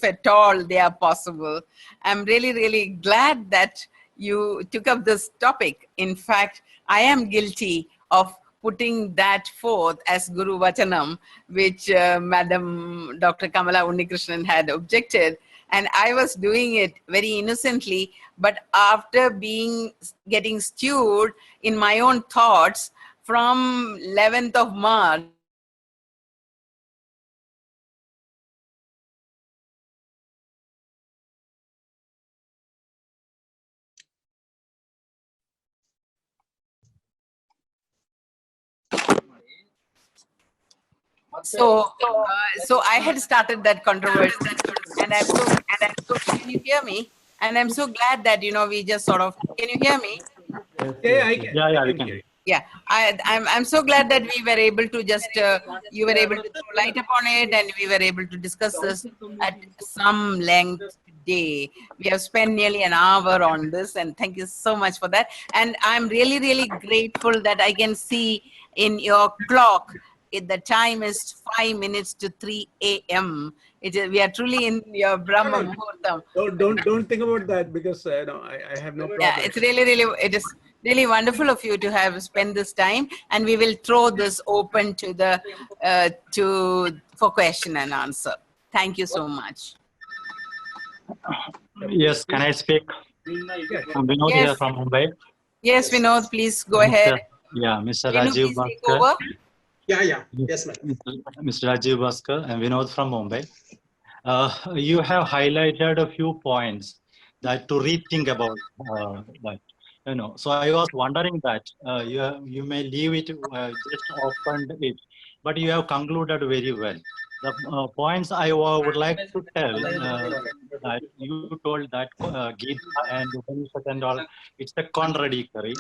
at all they are possible. I'm really, really glad that you took up this topic. In fact, I am guilty of putting that forth as Guru Vachanam, which Madam Dr. Kamala Unnikrishnan had objected. And I was doing it very innocently, but after getting stewed in my own thoughts from 11th of March, so I had started that controversy, and I'm so, can you hear me? And I'm so glad that, we just sort of, can you hear me? Yeah, I can. Yeah, we can. Yeah, I'm so glad that we were able to just, you were able to throw light upon it, and we were able to discuss this at some length day. We have spent nearly an hour on this, and thank you so much for that. And I'm really, really grateful that I can see in your clock the time is 5 minutes to 3 a.m. We are truly in your Brahma Muhurtam. Don't think about that, because no, I have no problem. Yeah, it's it is really wonderful of you to have spent this time, and we will throw this open to the for question and answer. Thank you so much. Yes, can I speak? I'm Vinod here from Mumbai. Yes, Vinod, please go ahead. Mr. Can you Rajeev please take Bhaskar. over? Yeah. Yes, ma'am. Mr. Rajeev Bhaskar and Vinod from Mumbai. You have highlighted a few points that to rethink about that. So I was wondering that you may leave it just opened it, but you have concluded very well. The points I would like to tell that you told that Gita and Upanishad and all, it's a contradictory.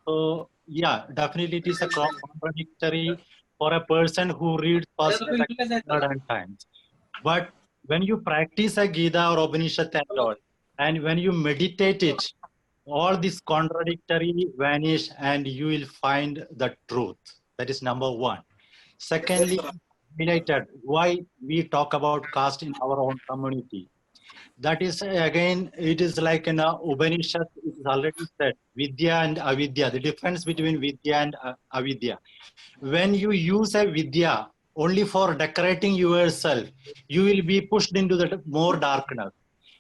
So yeah, definitely it is a contradictory for a person who reads first, second, third and times. But when you practice a Gita or Upanishad and all, and when you meditate it, all this contradictory vanish and you will find the truth. That is number one. Secondly, highlighted why we talk about caste in our own community. That is, again, it is like in a Upanishad, it is already said, Vidya and Avidya, the difference between Vidya and Avidya. When you use a Vidya only for decorating yourself, you will be pushed into the more darkness.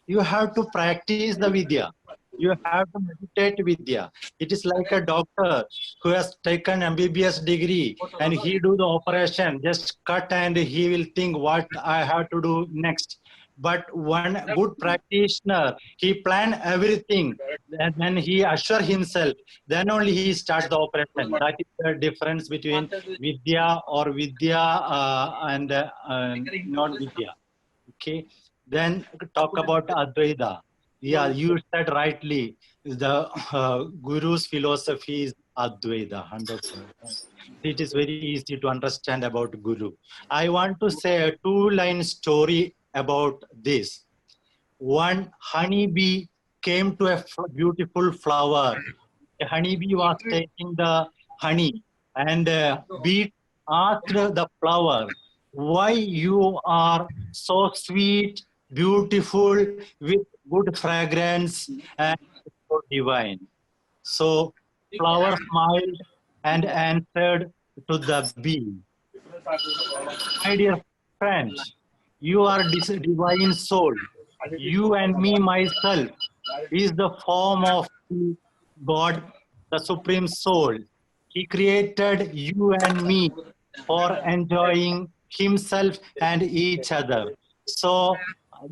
You have to practice the Vidya. You have to meditate Vidya. It is like a doctor who has taken MBBS degree and he do the operation, just cut and he will think what I have to do next. But one good practitioner, he plan everything and then he assure himself, then only he start the operation. That is the difference between Vidya or Vidya and not Vidya. Okay. Then talk about Advaita. Yeah, you said rightly. The Guru's philosophy is Advaita, 100%. It is very easy to understand about Guru. I want to say a two-line story about this. One honeybee came to a beautiful flower. A honeybee was taking the honey, and bee asked the flower, why you are so sweet, beautiful, with good fragrance and so divine. So flower smiled and answered to the bee, my dear friend, you are divine soul. You and me, myself, is the form of God, the Supreme Soul. He created you and me for enjoying Himself and each other. So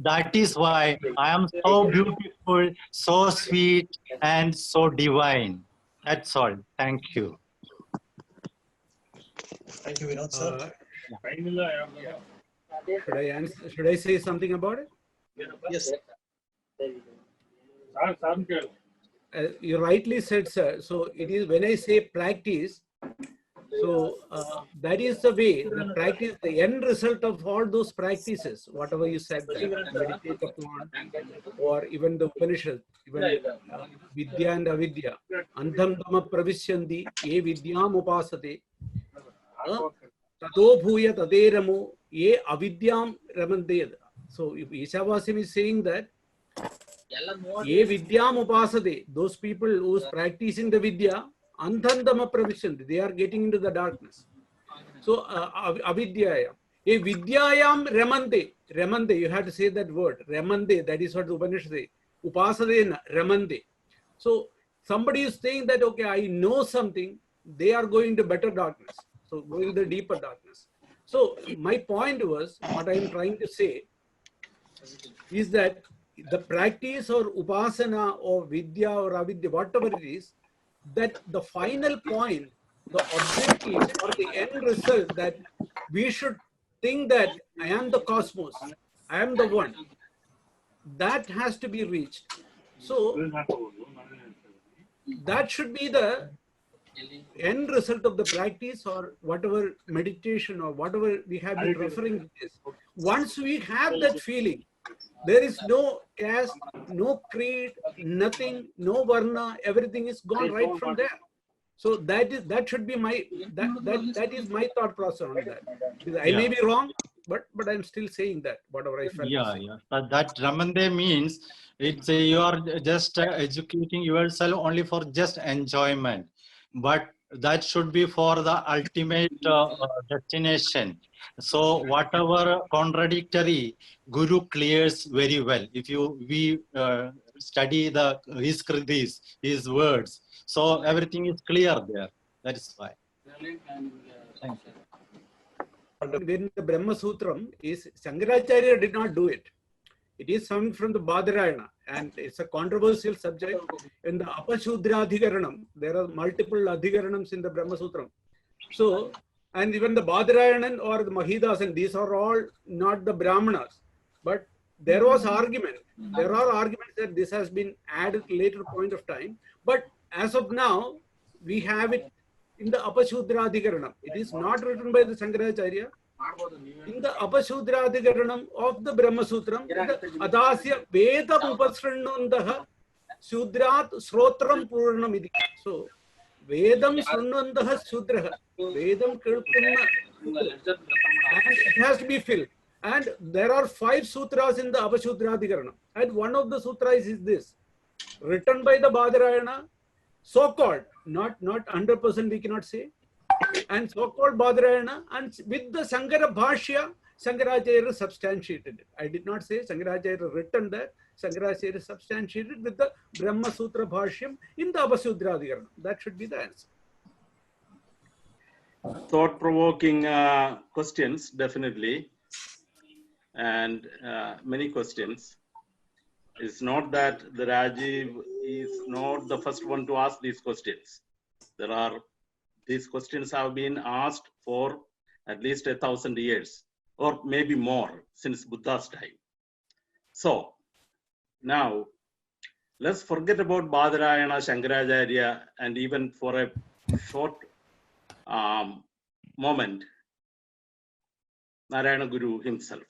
that is why I am so beautiful, so sweet, and so divine. That's all. Thank you. Thank you, Vinod, sir. Should I say something about it? Yes. You rightly said, sir. So it is when I say practice, so that is the way, the practice, the end result of all those practices, whatever you said there, meditate upon, or even the Upanishad, even Vidya and Avidya, Andham Dhamma Pravishyandi, Ye Vidyam Upasate, Tato Bhuya Taderamo, Ye Avidyam Ramandeyad. So if Ishavasim is saying that, Ye Vidyam Upasate, those people who is practicing the Vidya, Anthandama Pravishanti, they are getting into the darkness. So Avidyaya. Ye Vidyayam Ramande, Ramande, you have to say that word, Ramande, that is what the Upanishad says. Upasade Ramande. So somebody is saying that, okay, I know something, they are going to better darkness. So going to the deeper darkness. So my point was, what I am trying to say is that the practice or upasana or vidya or avidya, whatever it is, that the final point, the objective or the end result, that we should think that I am the cosmos, I am the one, that has to be reached. So that should be the end result of the practice or whatever meditation or whatever we have been referring to this. Once we have that feeling, There is no caste, no creed, nothing, no varna, everything is gone right from there. So that should be my that is my thought process on that. Because I may be wrong, but I'm still saying that whatever I felt. Yeah. That Ramande means it's you are just educating yourself only for just enjoyment, but that should be for the ultimate destination. So whatever contradictory, Guru clears very well. If we study his kridis, his words, so everything is clear there. That is why. Thank you. When the Brahma Sutram is, Shankaracharya did not do it. It is coming from the Badarayana, and it's a controversial subject. In the Apashudra Adhikaranam, there are multiple Adhikaranams in the Brahma Sutram. So, and even the Badarayanan or the Mahidasan, these are all not the Brahmanas. But there was argument. There are arguments that this has been added later point of time. But as of now, we have it in the Apashudra Adhikaranam. It is not written by the Shankaracharya. In the Apashudra Adhikaranam of the Brahma Sutram, Adasya Vedam Upasrannundaha Sudrat Srotram Purnamidi. So, Vedam Srannundaha Sudraha. Vedam Kirtunna. And it has to be filled. And there are 5 sutras in the Apashudra Adhikaranam. And one of the sutras is this, written by the Badarayana, so-called, not 100% we cannot say, and so-called Badarayana, and with the Sankara Bhashya, Shankaracharya substantiated it. I did not say Shankaracharya written that, Shankaracharya substantiated with the Brahma Sutra Bhashyam in the Apashudra Adhikaranam. That should be the answer. Thought-provoking questions, definitely, and many questions. It's not that the Rajeev is not the first one to ask these questions. These questions have been asked for at least 1,000 years, or maybe more, since Buddha's time. So now let's forget about Badarayana, Shankaracharya, and even for a short moment, Narayana Guru himself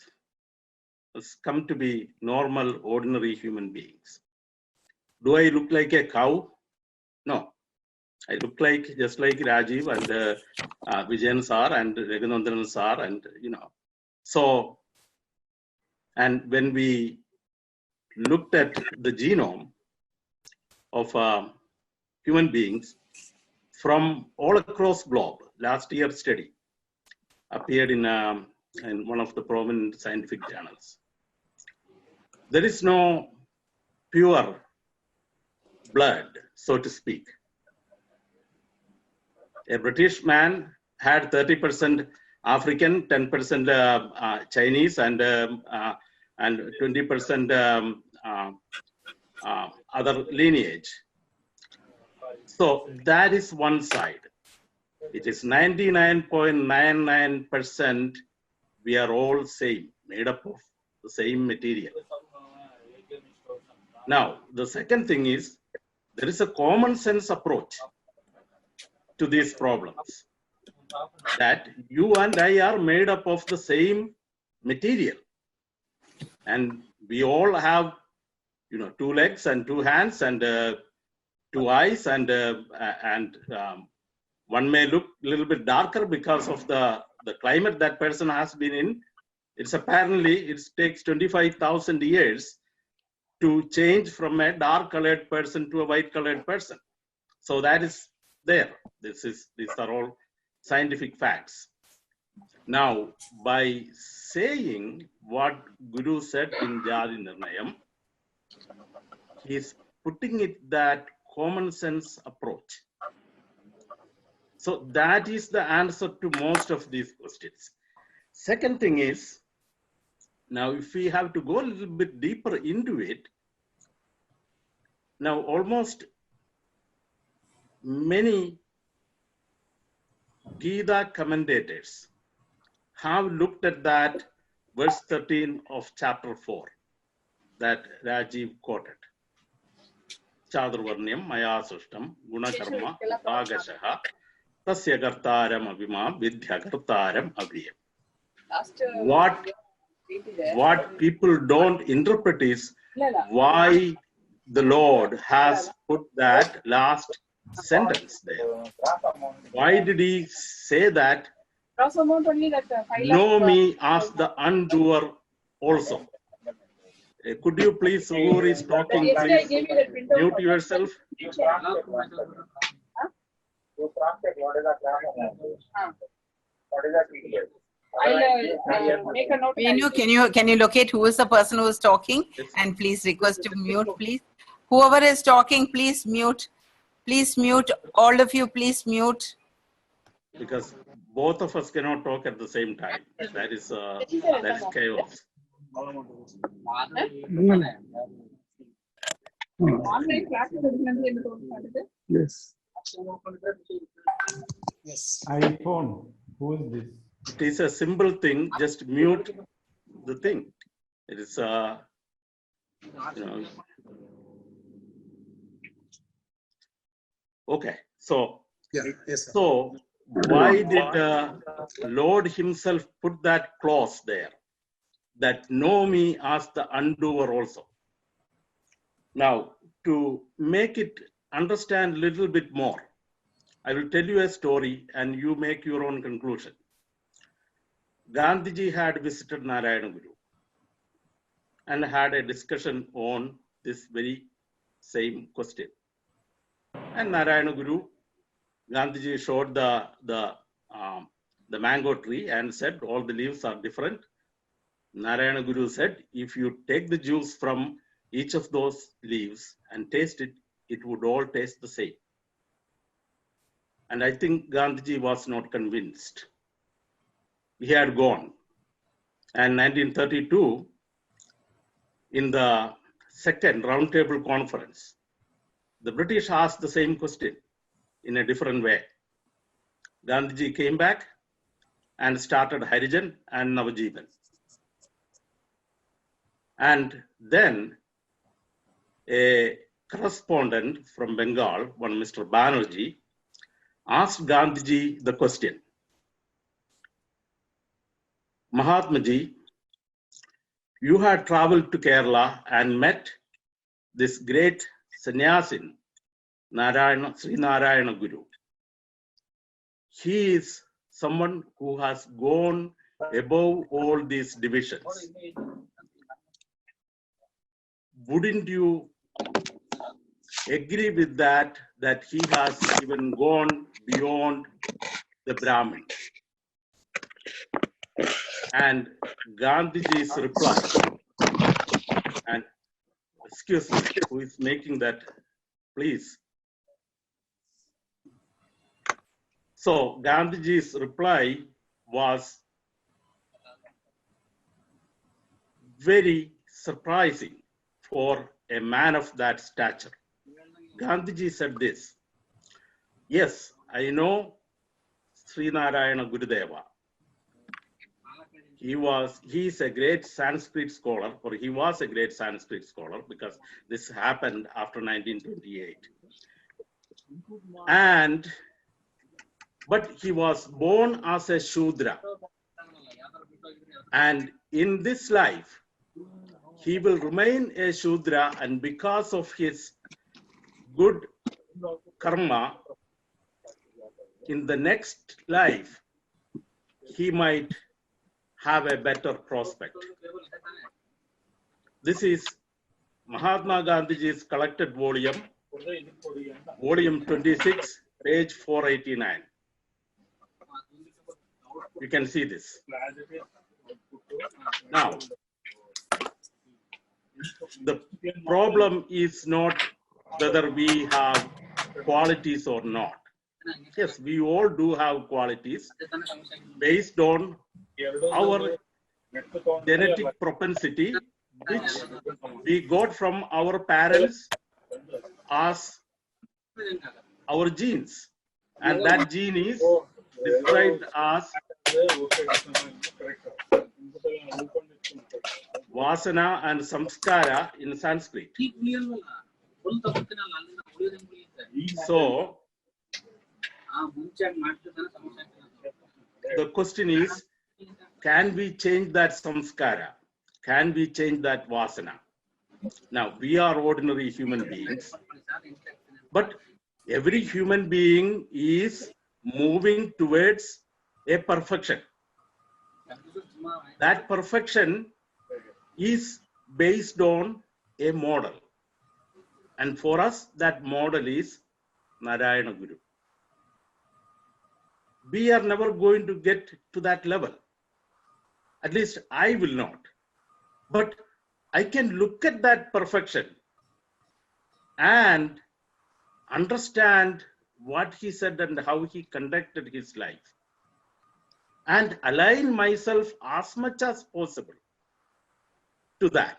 has come to be normal, ordinary human beings. Do I look like a cow? No. I look like just like Rajeev and Vijayan sir and Raghunandan sir, and So, and when we looked at the genome of human beings from all across globe, last year's study appeared in one of the prominent scientific journals. There is no pure blood, so to speak. A British man had 30% African, 10% Chinese, and 20% other lineage. So that is one side. It is 99.99% we are all same, made up of the same material. Now, the second thing is, there is a common sense approach to these problems, that you and I are made up of the same material, and we all have 2 legs and 2 hands and 2 eyes, and one may look a little bit darker because of the climate that person has been in. It's apparently, it takes 25,000 years to change from a dark colored person to a white colored person. So that is there. These are all scientific facts. Now, by saying what Guru said in Jadi Nirnayam, he is putting it that common sense approach. So that is the answer to most of these questions. Second thing is, now if we have to go a little bit deeper into it, now almost many Gita commentators have looked at that verse 13 of chapter 4 that Rajeev quoted. Chadurvarnyam maya srishtam gunakarma agashaha tasya kartaram abhima vidya kartaram avriyam. What what people don't interpret is why the Lord has put that last sentence there. Why did he say that? Know me as the undoer also. Could you please, who is talking, please mute yourself? Make a note. Can you locate who is the person who is talking and please request to mute, please. Whoever is talking, please mute. Please mute. All of you, please mute. Because both of us cannot talk at the same time. That is chaos. Yes. Yes. iPhone. Who is this? It is a simple thing. Just mute the thing. It is okay. So Yeah. Yes, sir. so why did the Lord himself put that clause there? That know me as the undoer also. Now, to make it understand a little bit more, I will tell you a story and you make your own conclusion. Gandhiji had visited Narayana Guru and had a discussion on this very same question. And Narayana Guru, Gandhiji showed the mango tree and said all the leaves are different. Narayana Guru said, if you take the juice from each of those leaves and taste it, it would all taste the same. And I think Gandhiji was not convinced. He had gone. And 1932, in the second roundtable conference, the British asked the same question in a different way. Gandhiji came back and started Harijan and Navajivan. And then a correspondent from Bengal, one Mr. Banerjee, asked Gandhiji the question, Mahatmaji, you had traveled to Kerala and met this great sannyasin, Sri Narayana Guru. He is someone who has gone above all these divisions. Wouldn't you agree with that he has even gone beyond the Brahmin? And Gandhiji's reply, and excuse me, who is making that, please. So Gandhiji's reply was very surprising for a man of that stature. Gandhiji said this, yes, I know Sri Narayana Gurudeva. He is a great Sanskrit scholar, or he was a great Sanskrit scholar, because this happened after 1928. But he was born as a Shudra. And in this life, he will remain a Shudra, and because of his good karma, in the next life, he might have a better prospect. This is Mahatma Gandhiji's collected volume, volume 26, page 489. You can see this. Now, the problem is not whether we have qualities or not. Yes, we all do have qualities based on our genetic propensity, which we got from our parents as our genes. And that gene is described as Vasana and Samskara in Sanskrit. So, the question is, can we change that samskara? can we change that vasana? Now, we are ordinary human beings, but every human being is moving towards a perfection. That perfection is based on a model. And for us, that model is Narayana Guru. We are never going to get to that level. At least I will not. But I can look at that perfection and understand what he said and how he conducted his life, and align myself as much as possible to that.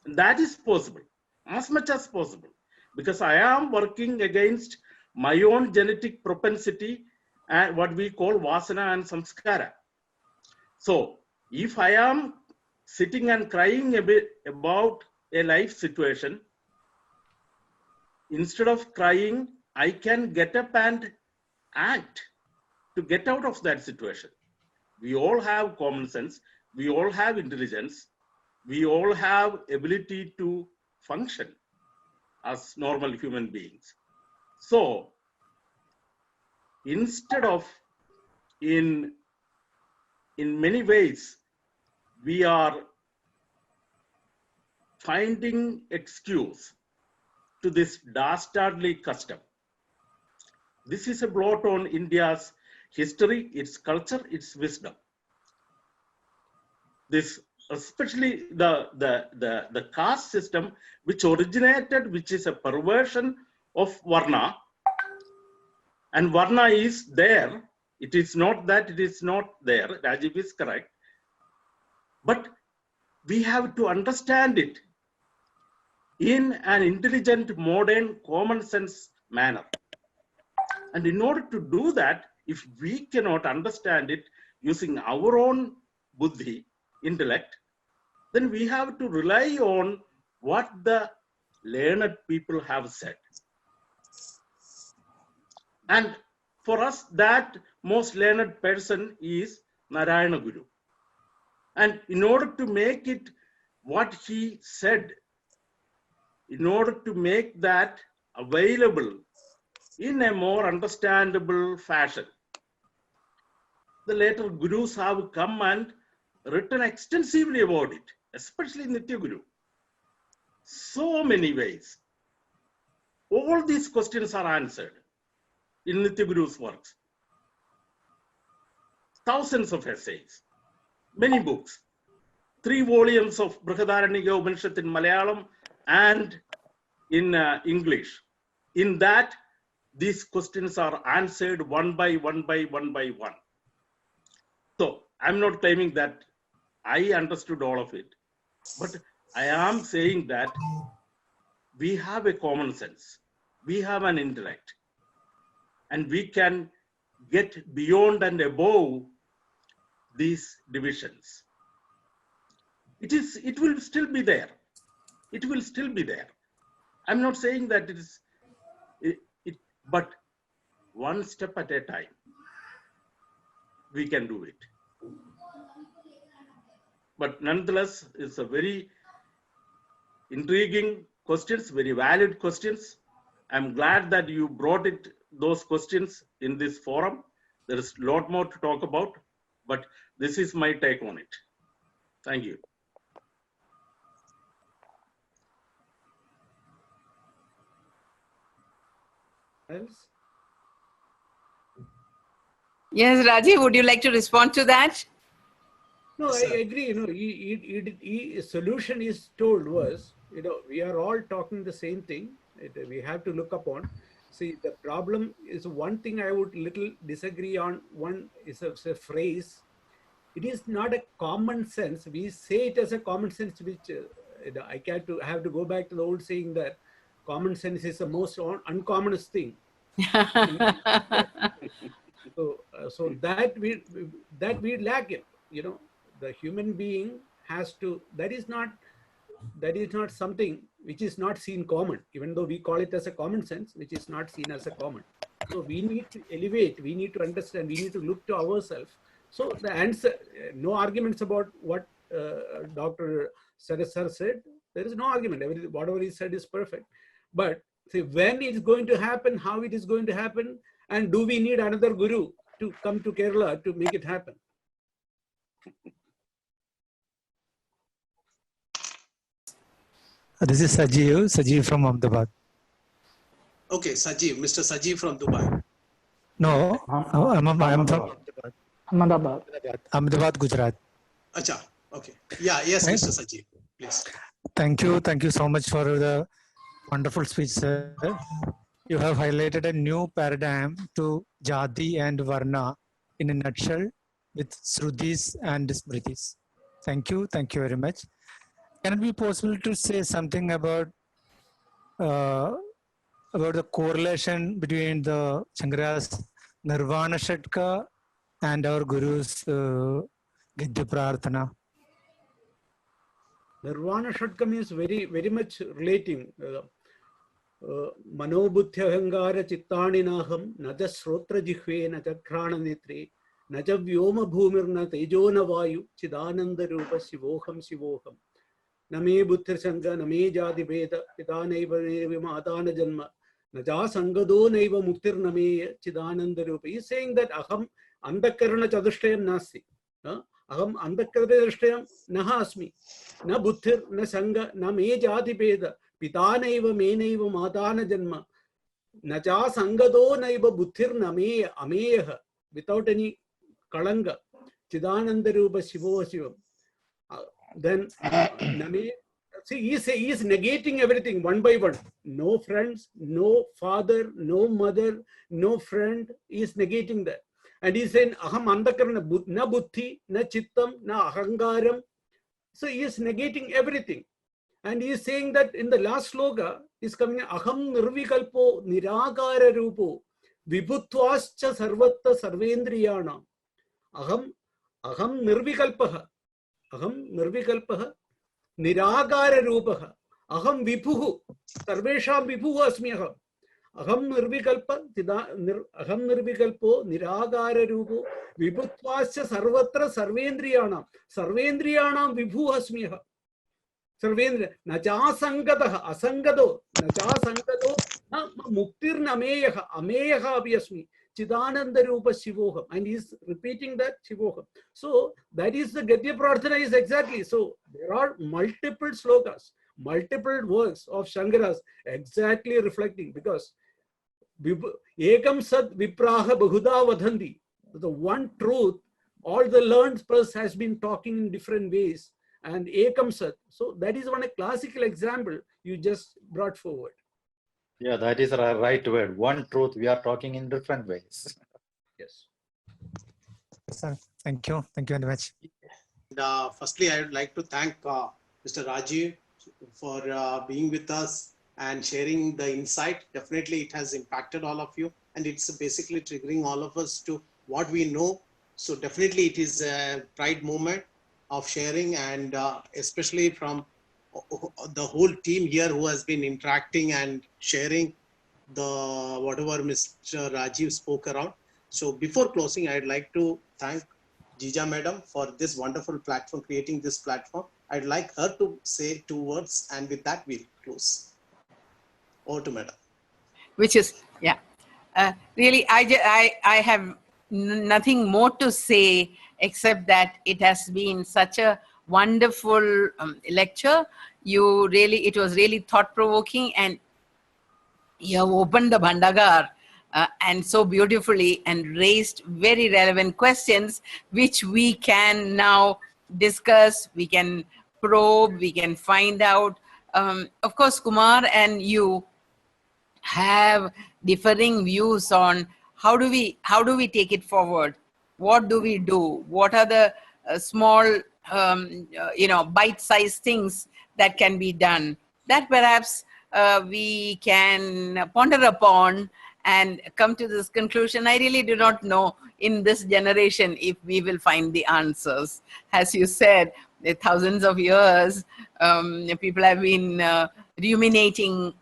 And that is possible, as much as possible, because I am working against my own genetic propensity and what we call vasana and samskara. So if I am sitting and crying a bit about a life situation, instead of crying, I can get up and act to get out of that situation. We all have common sense. We all have intelligence. We all have ability to function as normal human beings. So instead of, in many ways, we are finding excuse to this dastardly custom. This is a blot on India's history, its culture, its wisdom. This, especially the caste system, which originated, which is a perversion of Varna. And Varna is there. It is not that it is not there. Rajeev is correct. But we have to understand it in an intelligent, modern, common sense manner. And in order to do that, if we cannot understand it using our own buddhi, intellect, then we have to rely on what the learned people have said. And for us, that most learned person is Narayana Guru. And in order to make it what he said, in order to make that available in a more understandable fashion, the later gurus have come and written extensively about it, especially Nitya Guru. So many ways. All these questions are answered in Nitya Guru's works. Thousands of essays, many books, 3 volumes of Brihadaranyaka Upanishad in Malayalam and in English. In that, these questions are answered one by one. So I'm not claiming that I understood all of it, but I am saying that we have a common sense, we have an intellect, and we can get beyond and above these divisions. It will still be there. It will still be there. I'm not saying that it is, but one step at a time, we can do it. But nonetheless, it's a very intriguing questions, very valid questions. I'm glad that you brought those questions in this forum. There is a lot more to talk about, but this is my take on it. Thank you. Else? Yes, Rajeev, would you like to respond to that? No, I agree. You know, solution is told was, you know, we are all talking the same thing. We have to look upon. See, the problem is one thing I would little disagree on. One is a phrase. It is not a common sense. We say it as a common sense, which I have to go back to the old saying that common sense is the most uncommonest thing. So that we lack it. You know, the human being has to. That is not something which is not seen common, even though we call it as a common sense, which is not seen as a common. So we need to elevate, we need to understand, we need to look to ourselves. So the answer, no arguments about what Dr. Sarasar said, there is no argument. Whatever he said is perfect. But see, when it's going to happen, how it is going to happen, and do we need another guru to come to Kerala to make it happen? This is Sajeev from Ahmedabad. Okay, Sajeev, Mr. Sajeev from Dubai. No, I'm from Ahmedabad. Ahmedabad, Gujarat. Acha, okay. Yeah, yes, Right. Mr. Sajeev, please. Thank you so much for the wonderful speech, sir. You have highlighted a new paradigm to Jati and Varna in a nutshell with Srutis and Smritis. Thank you very much. Can it be possible to say something about the correlation between the Shankara's Nirvana Shatka and our Guru's Gidya Prarthana? Nirvana Shatkam is very much relating. Manobudhyahangara Chittaninaham Naja Srotra Jihve Naja Krana Netre Naja Vyoma Bhumirna Tejona Vayu Chidananda Rupa Shivoham Shivoham Name Buddha Sangha Name Jadi Veda Pitanaiva Nevima Adana Janma Naja Sangado Naiva Muktir Name Chidananda Rupa. He is saying that Aham Andakarana Chadushtayam Nasi. Aham Andakarana Chadushtayam Nahasmi. Na Buddhir, na Sangha, na Me Jadi Veda. Pitanaiva menaiva matana janma naja sangado naiva buddhir name ameha, without any kalanga chidananda rupa shivo shivam. Then name, see, he is negating everything one by one. No friends, no father, no mother, no friend. He is negating that, and he is saying aham andakarana na buddhi na chittam na ahangaram. So he is negating everything. And he is saying that in the last sloka is coming aham nirvikalpo niragara rupo vibhutvascha sarvatta sarvendriyana. Aham nirvikalpaha niragara rupaha aham vibhuhu sarvesham vibhuhu asmi aham. Aham nirvikalpo niragara rupo vibhutvascha sarvatra sarvendriyana. Sarvendriyanam vibhuhu asmi aham. Sarvendra, naja sangadaha, asangado, naja sangado, muktir nameyaha, ameyaha abhyasmi, chidananda rupa shivoham. And he is repeating that shivoham. So that is the Gadya Prarthana is exactly. So there are multiple slokas, multiple works of Shankaras exactly reflecting, because ekam sat vipraha bahuda vadhanti. The one truth, all the learned person has been talking in different ways. And ekam sat. So that is one a classical example you just brought forward. Yeah, that is the right word. One truth, we are talking in different ways. Yes. Sir, thank you very much. Firstly, I would like to thank Mr. Rajeev for being with us and sharing the insight. Definitely, it has impacted all of you, and it's basically triggering all of us to what we know. So definitely, it is a pride moment of sharing, and especially from the whole team here who has been interacting and sharing the whatever Mr. Rajeev spoke around. So before closing, I'd like to thank Jija Madam for this wonderful platform, creating this platform. I'd like her to say 2 words, and with that we'll close. Over to Madam. Which is, yeah, really, I have nothing more to say except that it has been such a wonderful lecture. It was really thought-provoking, and you have opened the Bhandagar and so beautifully, and raised very relevant questions which we can now discuss, we can probe, we can find out. Of course, Kumar and you have differing views on how do we take it forward. What do we do? What are the small, bite-sized things that can be done that perhaps we can ponder upon and come to this conclusion? I really do not know in this generation if we will find the answers. As you said, thousands of years, people have been ruminating,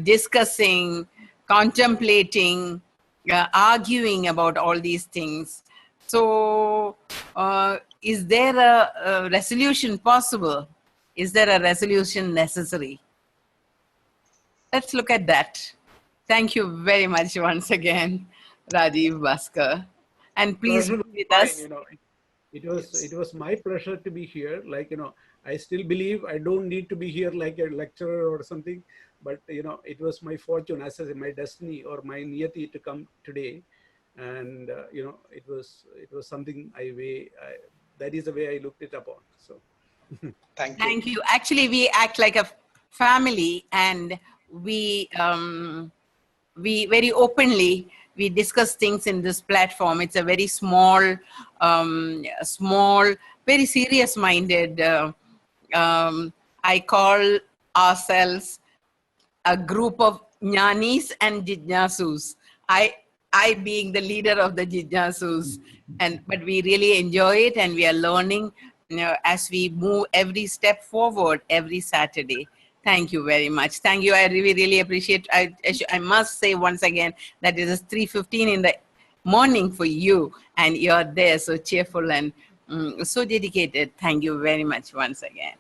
discussing, contemplating, arguing about all these things. So is there a resolution possible? Is there a resolution necessary? Let's look at that. Thank you very much once again, Rajeev, Bhaskar. And please be with us. You know, it was my pleasure to be here. Like, you know, I still believe I don't need to be here like a lecturer or something, but you know, it was my fortune, as I say, my destiny or my niyati to come today. And you know, it was something that is the way I looked it upon. So Thank you. Actually, we act like a family, and we very openly we discuss things in this platform. It's a very small, very serious-minded. I call ourselves a group of jnanis and jijnasus. I being the leader of the jijnasus, but we really enjoy it, and we are learning, you know, as we move every step forward every Saturday. Thank you very much. Thank you. I really appreciate. I must say once again that it is 3:15 in the morning for you, and you're there so cheerful and so dedicated. Thank you very much once again.